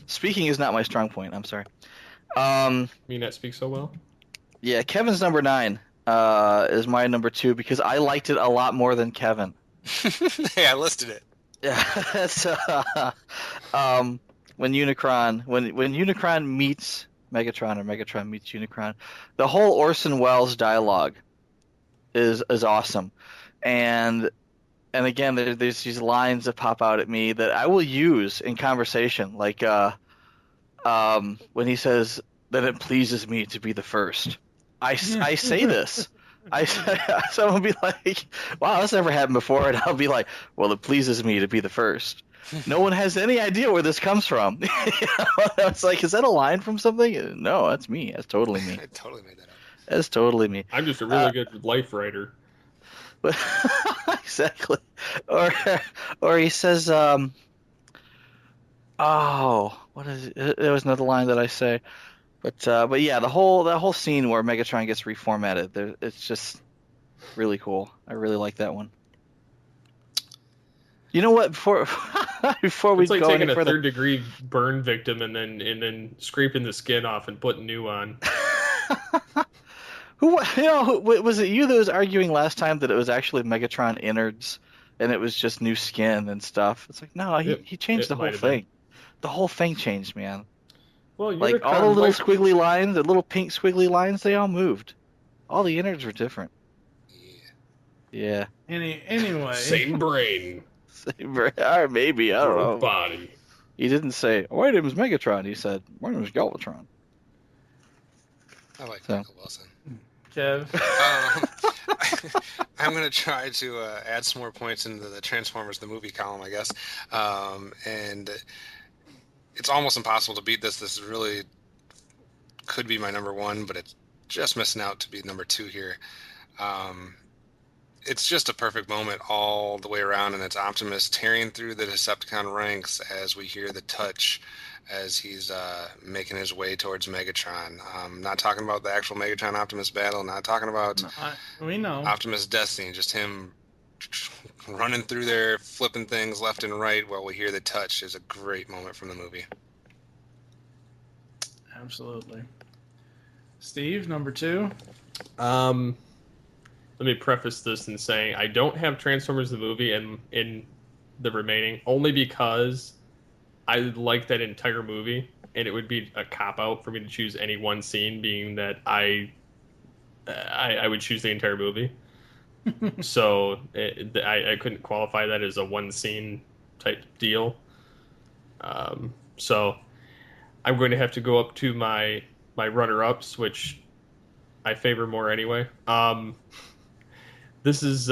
Speaking is not my strong point. I'm sorry. Me not speak so well? Yeah, Kevin's number 9 is my number 2 because I liked it a lot more than Kevin. Hey, I listed it. Yeah, that's when Unicron meets Megatron or Megatron meets Unicron, the whole Orson Welles dialogue is awesome, and again there's these lines that pop out at me that I will use in conversation, like when he says that it pleases me to be the first. I say this. Someone will be like, wow, that's never happened before. And I'll be like, well, it pleases me to be the first. No one has any idea where this comes from. It's like, is that a line from something? No, that's me. That's totally me. I totally made that up. That's totally me. I'm just a really good life writer. Exactly. Or he says, what is it? There was another line that I say. But yeah, that whole scene where Megatron gets reformatted, it's just really cool. I really like that one. You know what? Before we it's like go taking any a further, 3rd-degree burn victim and then scraping the skin off and putting new on. was it you that was arguing last time that it was actually Megatron innards and it was just new skin and stuff? It's like, no, he changed the whole thing. The whole thing changed, man. Well, like all the little squiggly lines, the little pink squiggly lines, they all moved. All the innards were different. Yeah. Anyway. Same brain. Same brain. Or maybe, I don't know. Body. He didn't say, oh, my name is Megatron. He said, my name is Galvatron. I like Michael Wilson. Kev? I'm going to try to add some more points into the Transformers the movie column, I guess. And it's almost impossible to beat this. This really could be my number 1, but it's just missing out to be number 2 here. It's just a perfect moment all the way around, and it's Optimus tearing through the Decepticon ranks as we hear the touch as he's making his way towards Megatron. Not talking about the actual Megatron Optimus battle, not talking about we know Optimus Destiny, just him running through there, flipping things left and right while we hear the touch is a great moment from the movie. Absolutely. Steve, number 2? Let me preface this in saying I don't have Transformers the movie in the remaining, only because I like that entire movie, and it would be a cop-out for me to choose any one scene, being that I would choose the entire movie. So I couldn't qualify that as a one-scene type deal. So I'm going to have to go up to my runner-ups, which I favor more anyway. This is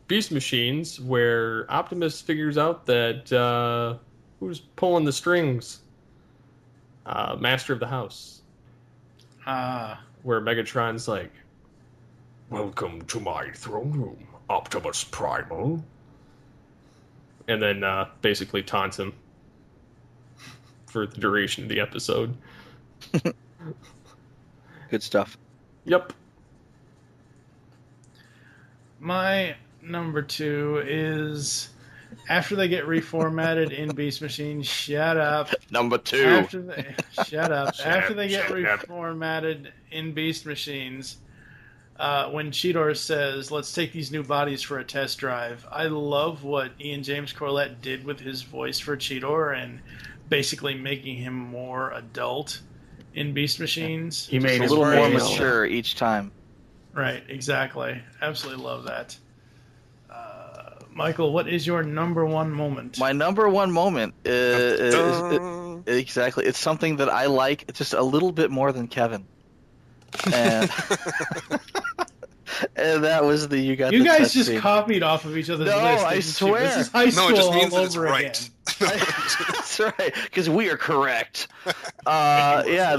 Beast Machines, where Optimus figures out that who's pulling the strings? Master of the House. Where Megatron's like, welcome to my throne room, Optimus Primal. And then basically taunts him for the duration of the episode. Good stuff. Yep. My number 2 is after they get reformatted in Beast Machines. Shut up. Number 2. After they get reformatted in Beast Machines, when Cheetor says, "Let's take these new bodies for a test drive," I love what Ian James Corlett did with his voice for Cheetor and basically making him more adult in Beast Machines. He made a him little more very mature each time. Right, exactly. Absolutely love that. Michael, what is your number one moment? My number one moment is exactly. It's something that I like just a little bit more than Kevin, and, and that was the you got. You the guys test just scene. copied off of each other's No, list. I didn't you? swear. This is high school No, it just means all that it's over right. again. That's right, because we are correct. Yeah,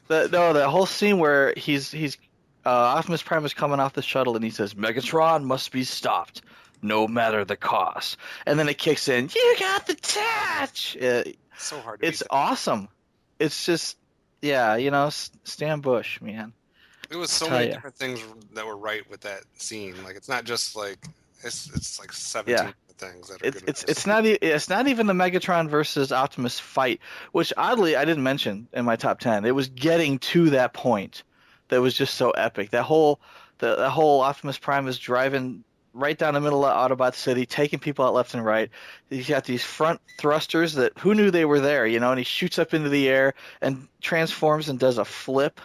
the whole scene where he's Optimus Prime is coming off the shuttle and he says, "Megatron must be stopped, no matter the cost." And then it kicks in, "You got the touch." So hard to It's beat awesome. It's just, yeah, Stan Bush, man. that. It was so many different things that were right with that scene. Like, it's not just like it's like 17 things that are good. It's not even the Megatron versus Optimus fight, which oddly I didn't mention in my top 10. It was getting to that point that was just so epic. That whole Optimus Prime is driving right down the middle of Autobot City, taking people out left and right. He's got these front thrusters that who knew they were there, and he shoots up into the air and transforms and does a flip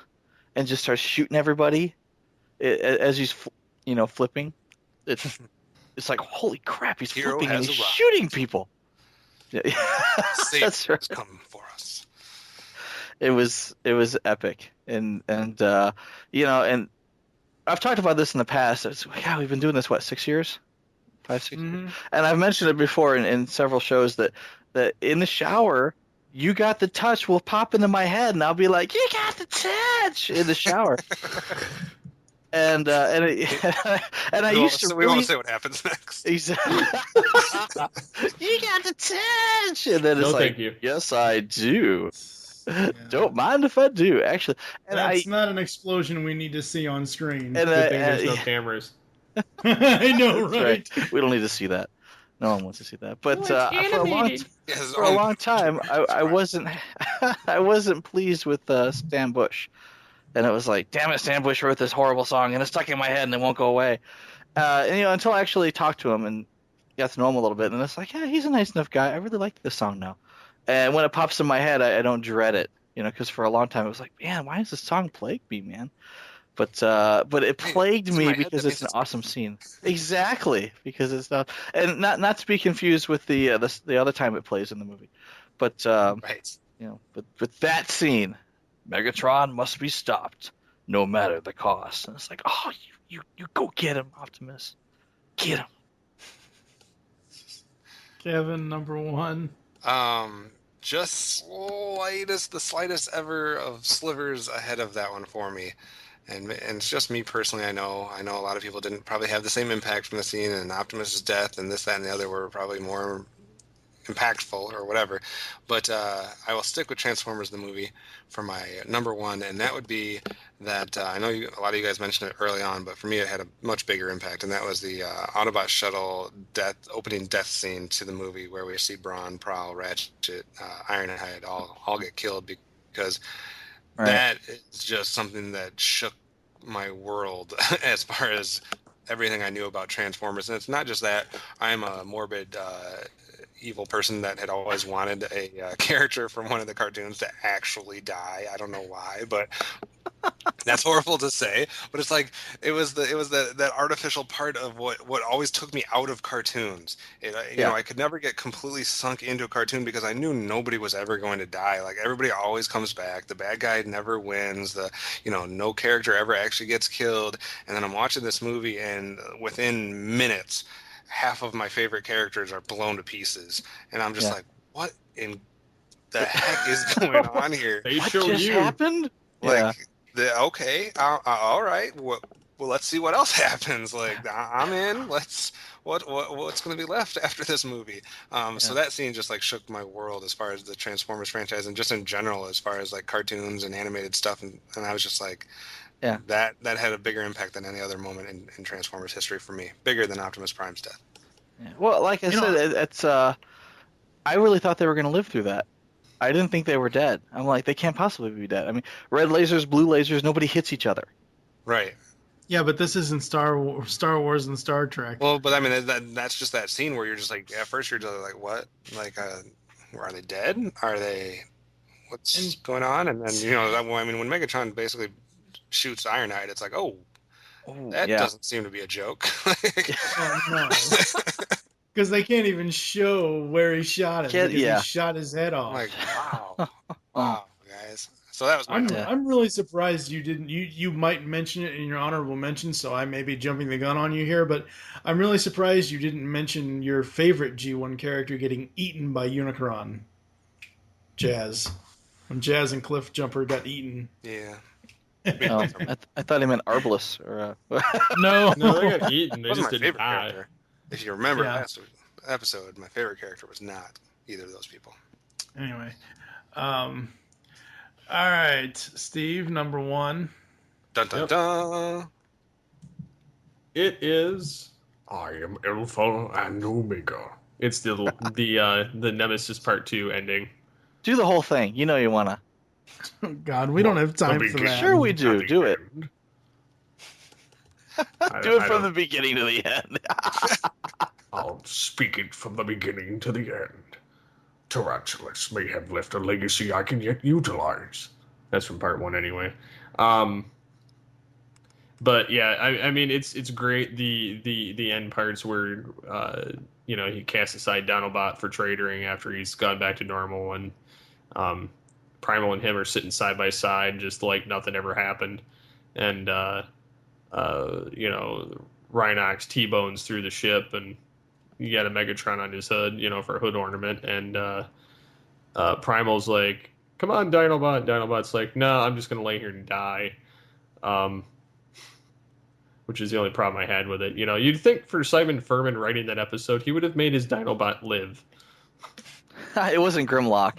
and just starts shooting everybody as he's flipping. It's like, holy crap, he's Hero flipping and has he's arrived. shooting people. Yeah. That's right. Savior's coming for us. It was epic, and and I've talked about this in the past. We've been doing this 6 years, 5, 6 years, and I've mentioned it before in several shows that in the shower, "You got the touch" will pop into my head, and I'll be like, "You got the touch" in the shower. And I used to. We won't say what happens next. Exactly. You got the touch, and then it's like, thank you. "Yes, I do." Yeah. Don't mind if I do, actually. And That's not an explosion we need to see on screen. And Good thing there's no cameras. I know, right? We don't need to see that. No one wants to see that. But for a long time, I wasn't pleased with Stan Bush, and it was like, damn it, Stan Bush wrote this horrible song, and it's stuck in my head, and it won't go away. Until I actually talked to him and got to know him a little bit, and it's like, yeah, he's a nice enough guy. I really like this song now. And when it pops in my head, I don't dread it, because for a long time it was like, man, why does this song plague me, man? But it plagued me because it's an awesome scene. Exactly, because it's not, and not to be confused with the other time it plays in the movie, but right. But that scene, Megatron must be stopped, no matter the cost. And it's like, oh, you go get him, Optimus, get him. Kevin, number one. Just the slightest ever of slivers ahead of that one for me. And it's just me personally. I know a lot of people didn't probably have the same impact from the scene, and Optimus' death and this, that, and the other were probably more impactful or whatever. But I will stick with Transformers the movie for my number one, and that would be that I know a lot of you guys mentioned it early on, but for me it had a much bigger impact, and that was the Autobot shuttle opening death scene to the movie, where we see Brawn, Prowl, Ratchet, Ironhide all get killed, because that is just something that shook my world as far as everything I knew about Transformers. And it's not just that. I'm a morbid evil person that had always wanted a character from one of the cartoons to actually die. I don't know why, but that's horrible to say. But it's like it was that artificial part of what always took me out of cartoons. I could never get completely sunk into a cartoon because I knew nobody was ever going to die. Like, everybody always comes back. The bad guy never wins. No character ever actually gets killed. And then I'm watching this movie, and within minutes, half of my favorite characters are blown to pieces, and I'm just like, what in the heck is going on here? What just happened? Okay, all right. Well, let's see what else happens. Like, I'm in. What's going to be left after this movie? So that scene just shook my world as far as the Transformers franchise, and just in general as far as cartoons and animated stuff, and I was just like, yeah, that had a bigger impact than any other moment in Transformers history for me. Bigger than Optimus Prime's death. Yeah. Well, like I said, it's I really thought they were going to live through that. I didn't think they were dead. I'm like, they can't possibly be dead. I mean, red lasers, blue lasers, nobody hits each other. Right. Yeah, but this isn't Star Wars and Star Trek. Well, but I mean, that's just that scene where you're just like, at first you're just like, what? Like, are they dead? Are they? What's going on? And then I mean, when Megatron basically shoots Ironhide, it's like, oh, that doesn't seem to be a joke. Oh, no. Because they can't even show where he shot him. Because he shot his head off. Like, wow, guys. So that was I'm really surprised you didn't. You might mention it in your honorable mention, so I may be jumping the gun on you here, but I'm really surprised you didn't mention your favorite G1 character getting eaten by Unicron. Jazz. When Jazz and Cliff Jumper got eaten. Yeah. I thought he meant Arbalest. Or, No, they got eaten. They Wasn't just my didn't favorite die. character. If you remember last episode, my favorite character was not either of those people. Anyway. All right, Steve, number 1. Dun dun dun. It is. I am Alpha and Omega. It's the Nemesis Part 2 ending. Do the whole thing. You know you wanna. Oh, God, we don't have time for that. Sure we do. Do it. Do it from the beginning to the end. I'll speak it from the beginning to the end. Tarantulas may have left a legacy I can yet utilize. That's from Part 1 anyway. But yeah, I mean it's great. The end parts where he casts aside Dinobot for traitoring after he's gone back to normal, and Primal and him are sitting side by side just like nothing ever happened, and Rhinox T-bones through the ship, and you got a Megatron on his hood, for a hood ornament, and Primal's like, "Come on, Dinobot." Dinobot's like, "No, I'm just gonna lay here and die," which is the only problem I had with it. You'd think for Simon Furman writing that episode, he would have made his Dinobot live. It wasn't Grimlock.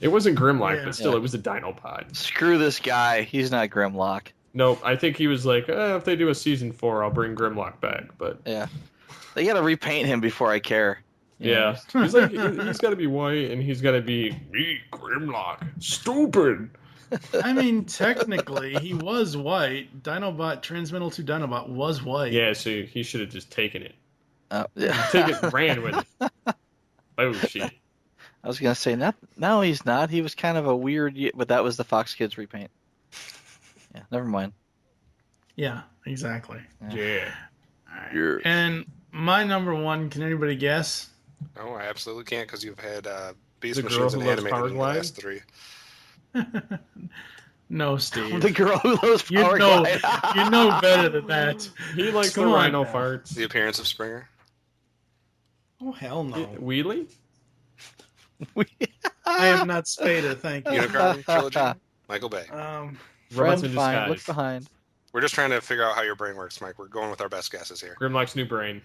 It wasn't Grimlock, but still, it was a Dinobot. Screw this guy. He's not Grimlock. Nope, I think he was like, if they do a season 4, I'll bring Grimlock back. But yeah, they got to repaint him before I care. Yeah, he's like, he's got to be white, and he's got to be me, Grimlock, stupid. I mean, technically, he was white. Transmetal 2 Dinobot was white. Yeah, so he should have just taken it. Yeah. Take it, ran with it. Oh shit. I was gonna say, no, he's not. He was kind of a weird, but that was the Fox Kids repaint. Yeah, never mind. Yeah, exactly. Yeah. All right. And my number 1, can anybody guess? Oh, I absolutely can't, because you've had Beast The Machines girl and who loves animated Power in the Glide? last 3. No, Steve. The girl who loves Power Glide. You know better than that. He likes Come the on rhino now. farts. The appearance of Springer. Oh, hell no. Wheelie? I am not Spada, thank you. Unicron trilogy. Michael Bay. Friend Robots in find, look disguise. behind. We're just trying to figure out how your brain works, Mike. We're going with our best guesses here. Grimlock's new brain.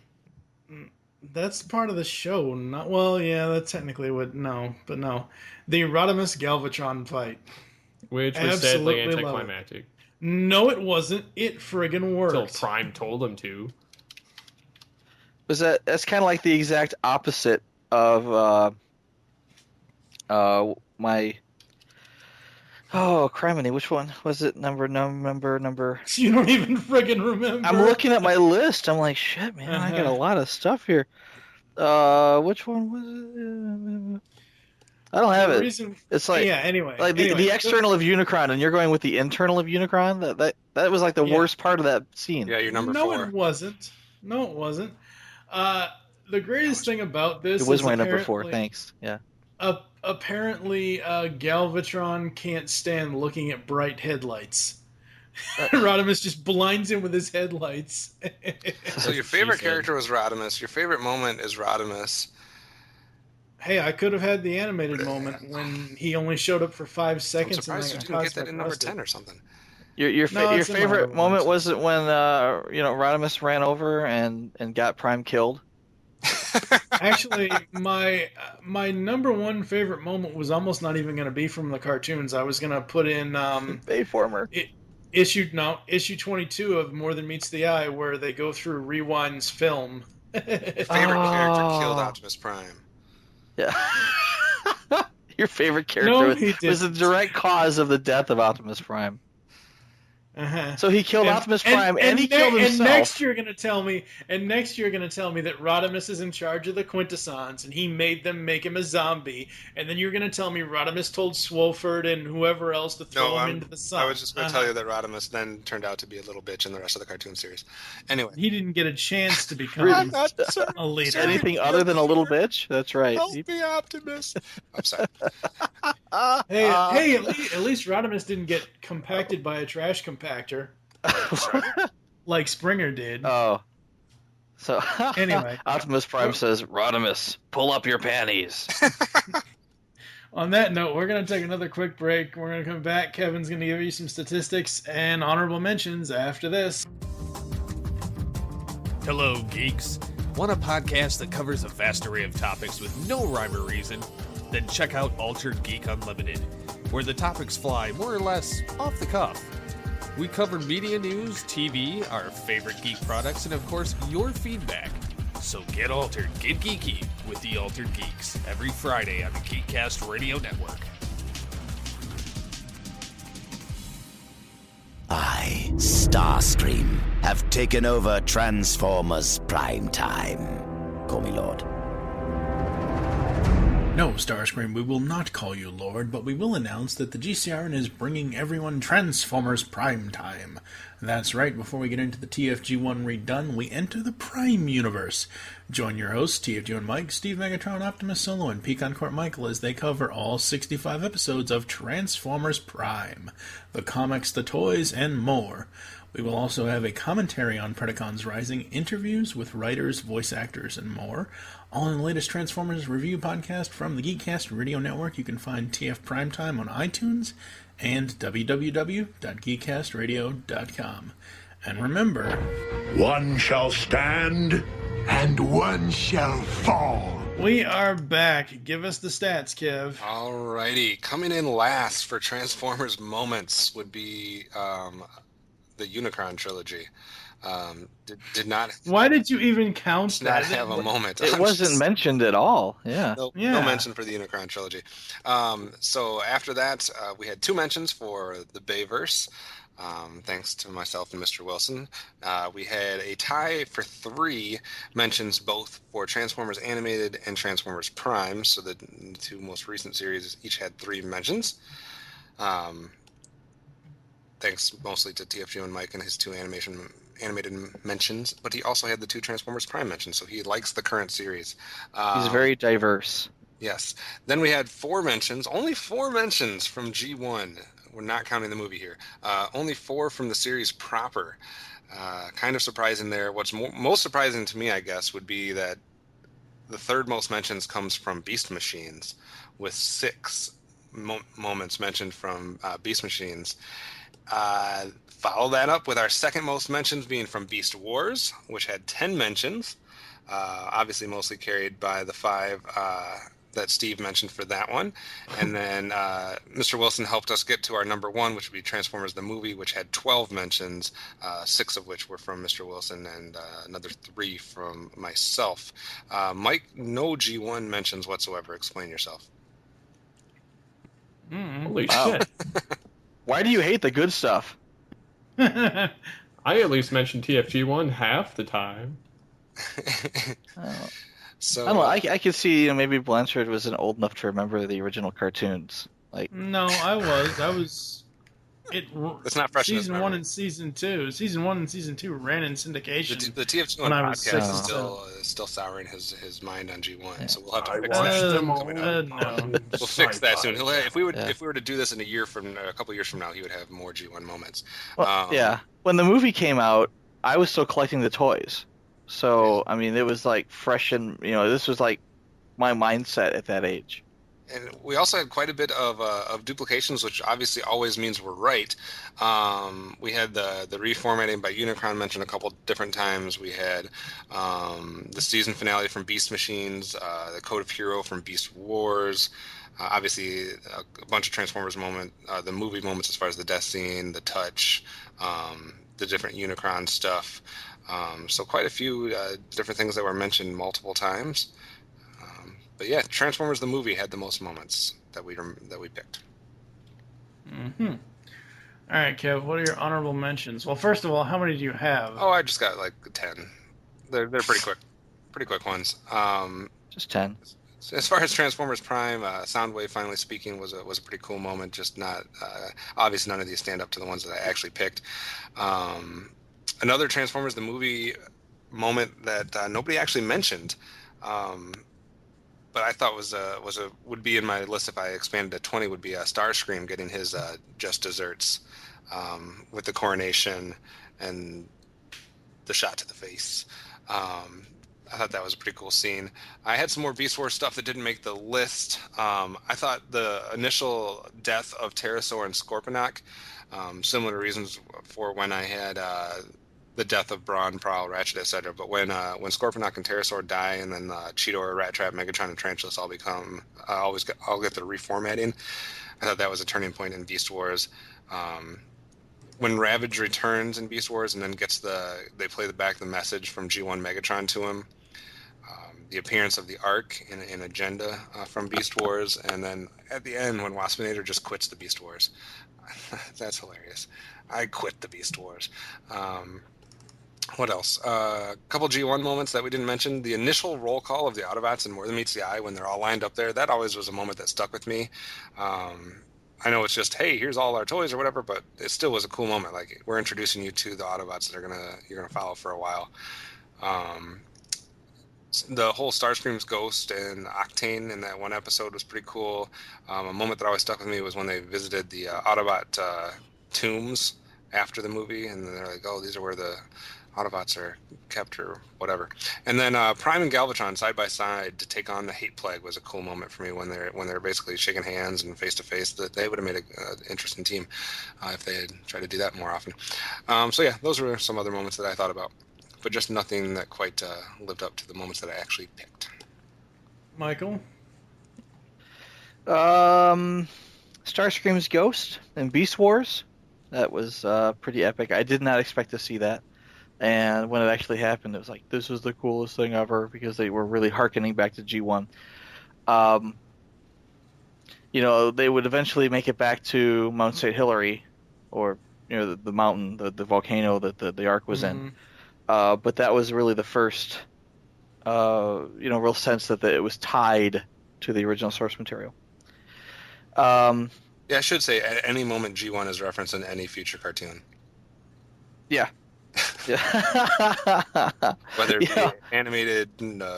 That's part of the show. Not well, yeah, that's technically what. No, but no. The Rodimus Galvatron fight. Which was Absolutely sadly love it. anticlimactic. No, it wasn't. It friggin' worked. Until Prime told him to. That's kind of like the exact opposite of my. Oh, criminy! Which one was it? Number. You don't even friggin' remember. I'm looking at my list. I'm like, shit, man, I got a lot of stuff here. Which one was it? I don't have it. It's like anyway. Like the external of Unicron, and you're going with the internal of Unicron. That was like the worst part of that scene. Yeah, you're number 4. No, it wasn't. The greatest thing about this It was is my number 4. Thanks. Yeah. Apparently, Galvatron can't stand looking at bright headlights. Rodimus just blinds him with his headlights. So your favorite character was Rodimus. Your favorite moment is Rodimus. Hey, I could have had the animated moment when he only showed up for 5 seconds. I'm surprised you didn't get that in number 10 or something. Your favorite moment was it when Rodimus ran over and got Prime killed? Actually, my number 1 favorite moment was almost not even going to be from the cartoons. I was going to put in Bayformer. Issue 22 of More Than Meets the Eye, where they go through Rewind's film. Favorite character killed Optimus Prime. Yeah. Your favorite character was the direct cause of the death of Optimus Prime. Uh-huh. So he killed Optimus Prime and he killed himself. And next you're gonna tell me that Rodimus is in charge of the Quintessons and he made them make him a zombie. And then you're gonna tell me Rodimus told Swolford and whoever else to throw him into the sun. I was just going to tell you that Rodimus then turned out to be a little bitch in the rest of the cartoon series. Anyway, he didn't get a chance to become a leader. Anything other than a little bitch? That's right. Help me, Optimus. I'm sorry. Hey, at least Rodimus didn't get compacted by a trash compactor. Like Springer did. Oh. So anyway. Optimus Prime says, Rodimus, pull up your panties. On that note, we're going to take another quick break. We're going to come back. Kevin's going to give you some statistics and honorable mentions after this. Hello, geeks. Want a podcast that covers a vast array of topics with no rhyme or reason? Then check out Altered Geek Unlimited, where the topics fly more or less off the cuff. We cover media news, TV, our favorite geek products, and of course, your feedback. So get altered, get geeky with the Altered Geeks every Friday on the Geekcast Radio Network. I, Starscream, have taken over Transformers Prime Time. Call me Lord. No, Starscream, we will not call you Lord, but we will announce that the GCRN is bringing everyone Transformers Prime Time. That's right, before we get into the TFG1 redone, we enter the Prime Universe. Join your hosts, TFG1 Mike, Steve Megatron, Optimus Solo, and Pecan Court Michael as they cover all 65 episodes of Transformers Prime, the comics, the toys, and more. We will also have a commentary on Predacons Rising, interviews with writers, voice actors, and more. All in the latest Transformers review podcast from the Geekcast Radio Network. You can find TF Primetime on iTunes and www.geekcastradio.com. And remember, one shall stand and one shall fall. We are back. Give us the stats, Kev. Alrighty. Coming in last for Transformers moments would be the Unicron trilogy. Did not. Why did you even count did not have a moment? It wasn't mentioned at all. Yeah. No mention for the Unicron trilogy. So after that, we had 2 mentions for the Bayverse. Thanks to myself and Mr. Wilson. We had a tie for 3 mentions, both for Transformers Animated and Transformers Prime. So the 2 most recent series each had 3 mentions. Thanks mostly to TFG and Mike and his 2 animated mentions, but he also had the 2 Transformers Prime mentions, so he likes the current series. He's very diverse. Yes. Then we had 4 mentions, only 4 mentions from G1. We're not counting the movie here. Only 4 from the series proper. Kind of surprising there. What's most surprising to me, I guess, would be that the third most mentions comes from Beast Machines, with 6 moments mentioned from Beast Machines. Follow that up with our second most mentions being from Beast Wars, which had 10 mentions, obviously mostly carried by the 5 that Steve mentioned for that one. And then Mr. Wilson helped us get to our number 1, which would be Transformers the Movie, which had 12 mentions, 6 of which were from Mr. Wilson and another 3 from myself. Mike, no G1 mentions whatsoever. Explain yourself. Holy shit. Why do you hate the good stuff? I at least mentioned TFG1 half the time. So I don't know. I could see maybe Blanchard wasn't old enough to remember the original cartoons. No, I was. It's not fresh. Season 1 and Season 2. Season 1 and Season 2 ran in syndication. The TFG1 podcast is still souring his mind on G1, so we'll have to fix that. We'll fix that soon. If we were to do this in a couple years from now, he would have more G1 moments. Well, yeah. When the movie came out, I was still collecting the toys, so I mean, it was like fresh and this was like my mindset at that age. And we also had quite a bit of duplications, which obviously always means we're right. We had the reformatting by Unicron mentioned a couple different times. We had the season finale from Beast Machines, the Code of Hero from Beast Wars. Obviously, a bunch of Transformers the movie moments as far as the death scene, the touch, the different Unicron stuff. So quite a few different things that were mentioned multiple times. But yeah, Transformers the movie had the most moments that we picked. Mm-hmm. All right, Kev, what are your honorable mentions? Well, first of all, how many do you have? Oh, I just got like 10. They're pretty quick ones. Just 10. As far as Transformers Prime, Soundwave finally speaking was a pretty cool moment. Just not obviously none of these stand up to the ones that I actually picked. Another Transformers the movie moment that nobody actually mentioned, but I thought would be in my list if I expanded to 20 would be Starscream getting his just desserts with the coronation and the shot to the face. I thought that was a pretty cool scene. I had some more Beast Wars stuff that didn't make the list. I thought the initial death of Pterosaur and Scorponok, similar reasons for when I had the death of Brawn, Prowl, Ratchet, etc. But when Scorponok and Pterosaur die, and then Cheetor, Rat Trap, Megatron, and Tarantulas all become all get the reformatting, I thought that was a turning point in Beast Wars. When Ravage returns in Beast Wars and then they play back the message from G1 Megatron to him, the appearance of the Ark in Agenda from Beast Wars, and then at the end when Waspinator just quits the Beast Wars. That's hilarious. I quit the Beast Wars. What else? A couple G1 moments that we didn't mention. The initial roll call of the Autobots in More Than Meets the Eye when they're all lined up there, that always was a moment that stuck with me. I know it's just, hey, here's all our toys or whatever, but it still was a cool moment. Like, we're introducing you to the Autobots that you're gonna follow for a while. The whole Starscream's ghost and Octane in that one episode was pretty cool. A moment that always stuck with me was when they visited the Autobot tombs after the movie, and they're like, oh, these are where the Autobots are kept or whatever. And then Prime and Galvatron side by side to take on the Hate Plague was a cool moment for me when they're basically shaking hands and face to face. That they would have made an interesting team if they had tried to do that more often. So yeah, those were some other moments that I thought about, but just nothing that quite lived up to the moments that I actually picked. Michael? Starscream's ghost in Beast Wars. That was pretty epic. I did not expect to see that. And when it actually happened, it was like, this was the coolest thing ever, because they were really hearkening back to G1. They would eventually make it back to Mount St. Hilary, or the mountain, the volcano that the Ark was in. But that was really the first, real sense that it was tied to the original source material. Yeah, I should say at any moment G1 is referenced in any future cartoon. Yeah. Whether it be animated,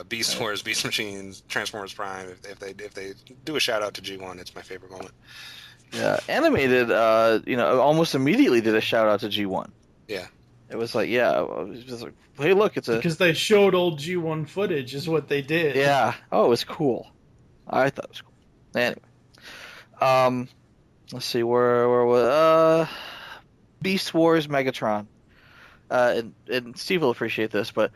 Beast Wars, Beast Machines, Transformers Prime, if they do a shout out to G1, it's my favorite moment. Yeah, animated, almost immediately did a shout out to G1. Yeah. It was like, it was just like, hey, look, it's because they showed old G1 footage, is what they did. Yeah. Oh, it was cool. I thought it was cool. Anyway, let's see where was Beast Wars Megatron. And Steve will appreciate this, but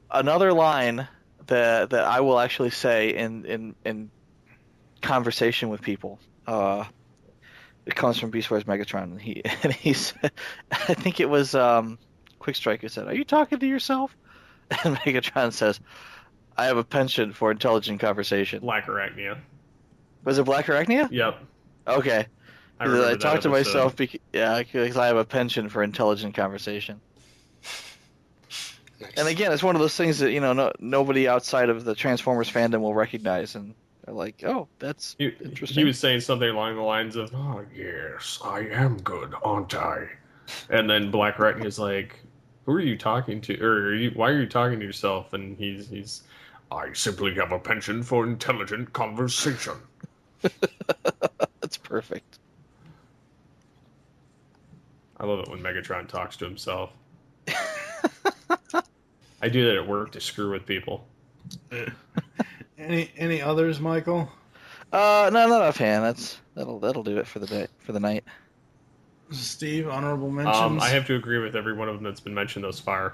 another line that I will actually say in conversation with people, it comes from Beast Wars Megatron, and he said, I think it was Quick Strike who said, "Are you talking to yourself?" And Megatron says, "I have a penchant for intelligent conversation." Black Arachnia. Was it Black Arachnia? Yep. Okay. I talk to myself because I have a penchant for intelligent conversation. Nice. And again, it's one of those things that nobody outside of the Transformers fandom will recognize, and they're like, "Oh, that's interesting." He was saying something along the lines of, "Oh yes, I am good, aren't I?" And then Black Arachnia is like, "Who are you talking to? Or why are you talking to yourself?" And he's, "I simply have a penchant for intelligent conversation." That's perfect. I love it when Megatron talks to himself. I do that at work to screw with people. Any others, Michael? No, not offhand. That'll do it for the day, for the night. Steve, honorable mentions. I have to agree with every one of them that's been mentioned thus far.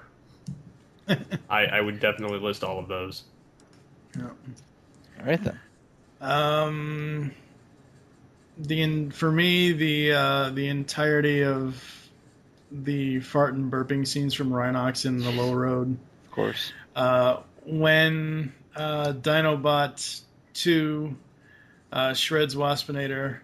I would definitely list all of those. Yeah. All right then. For me, the entirety of the fart and burping scenes from Rhinox in the Low Road. Of course. When Dinobot 2 shreds Waspinator.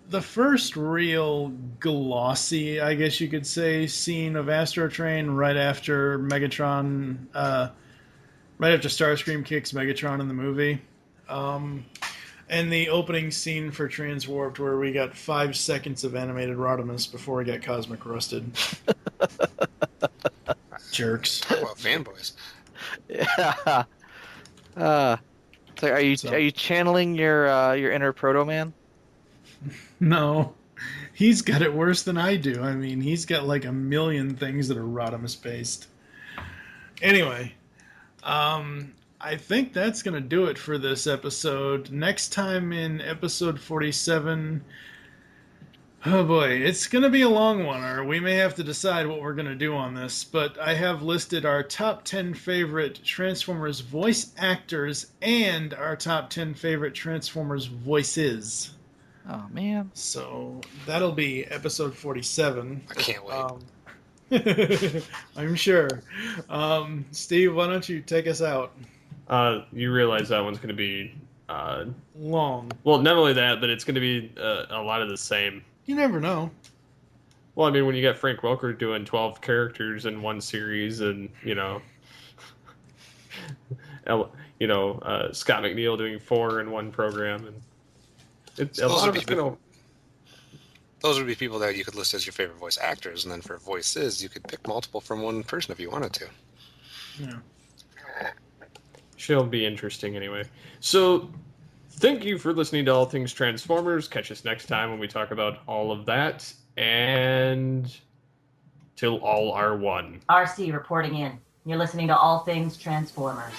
the first real glossy, I guess you could say, scene of Astro Train right after Megatron, right after Starscream kicks Megatron in the movie. And the opening scene for Transwarped, where we got 5 seconds of animated Rodimus before we got Cosmic Rusted. Jerks. Talk about fanboys. Yeah. So are you channeling your inner Proto Man? No. He's got it worse than I do. I mean, he's got like a million things that are Rodimus based. Anyway, I think that's going to do it for this episode. Next time in episode 47, oh boy, it's going to be a long one, or we may have to decide what we're going to do on this, but I have listed our top 10 favorite Transformers voice actors and our top 10 favorite Transformers voices. Oh, man. So that'll be episode 47. I can't wait. I'm sure. Steve, why don't you take us out? You realize that one's going to be long. Well, not only that, but it's going to be a lot of the same. You never know. Well, I mean, when you got Frank Welker doing 12 characters in one series, and Scott McNeil doing 4 in one program, and Those would be people that you could list as your favorite voice actors, and then for voices, you could pick multiple from one person if you wanted to. Yeah. She'll be interesting anyway. So, thank you for listening to All Things Transformers. Catch us next time when we talk about all of that. And till all are one. RC reporting in. You're listening to All Things Transformers.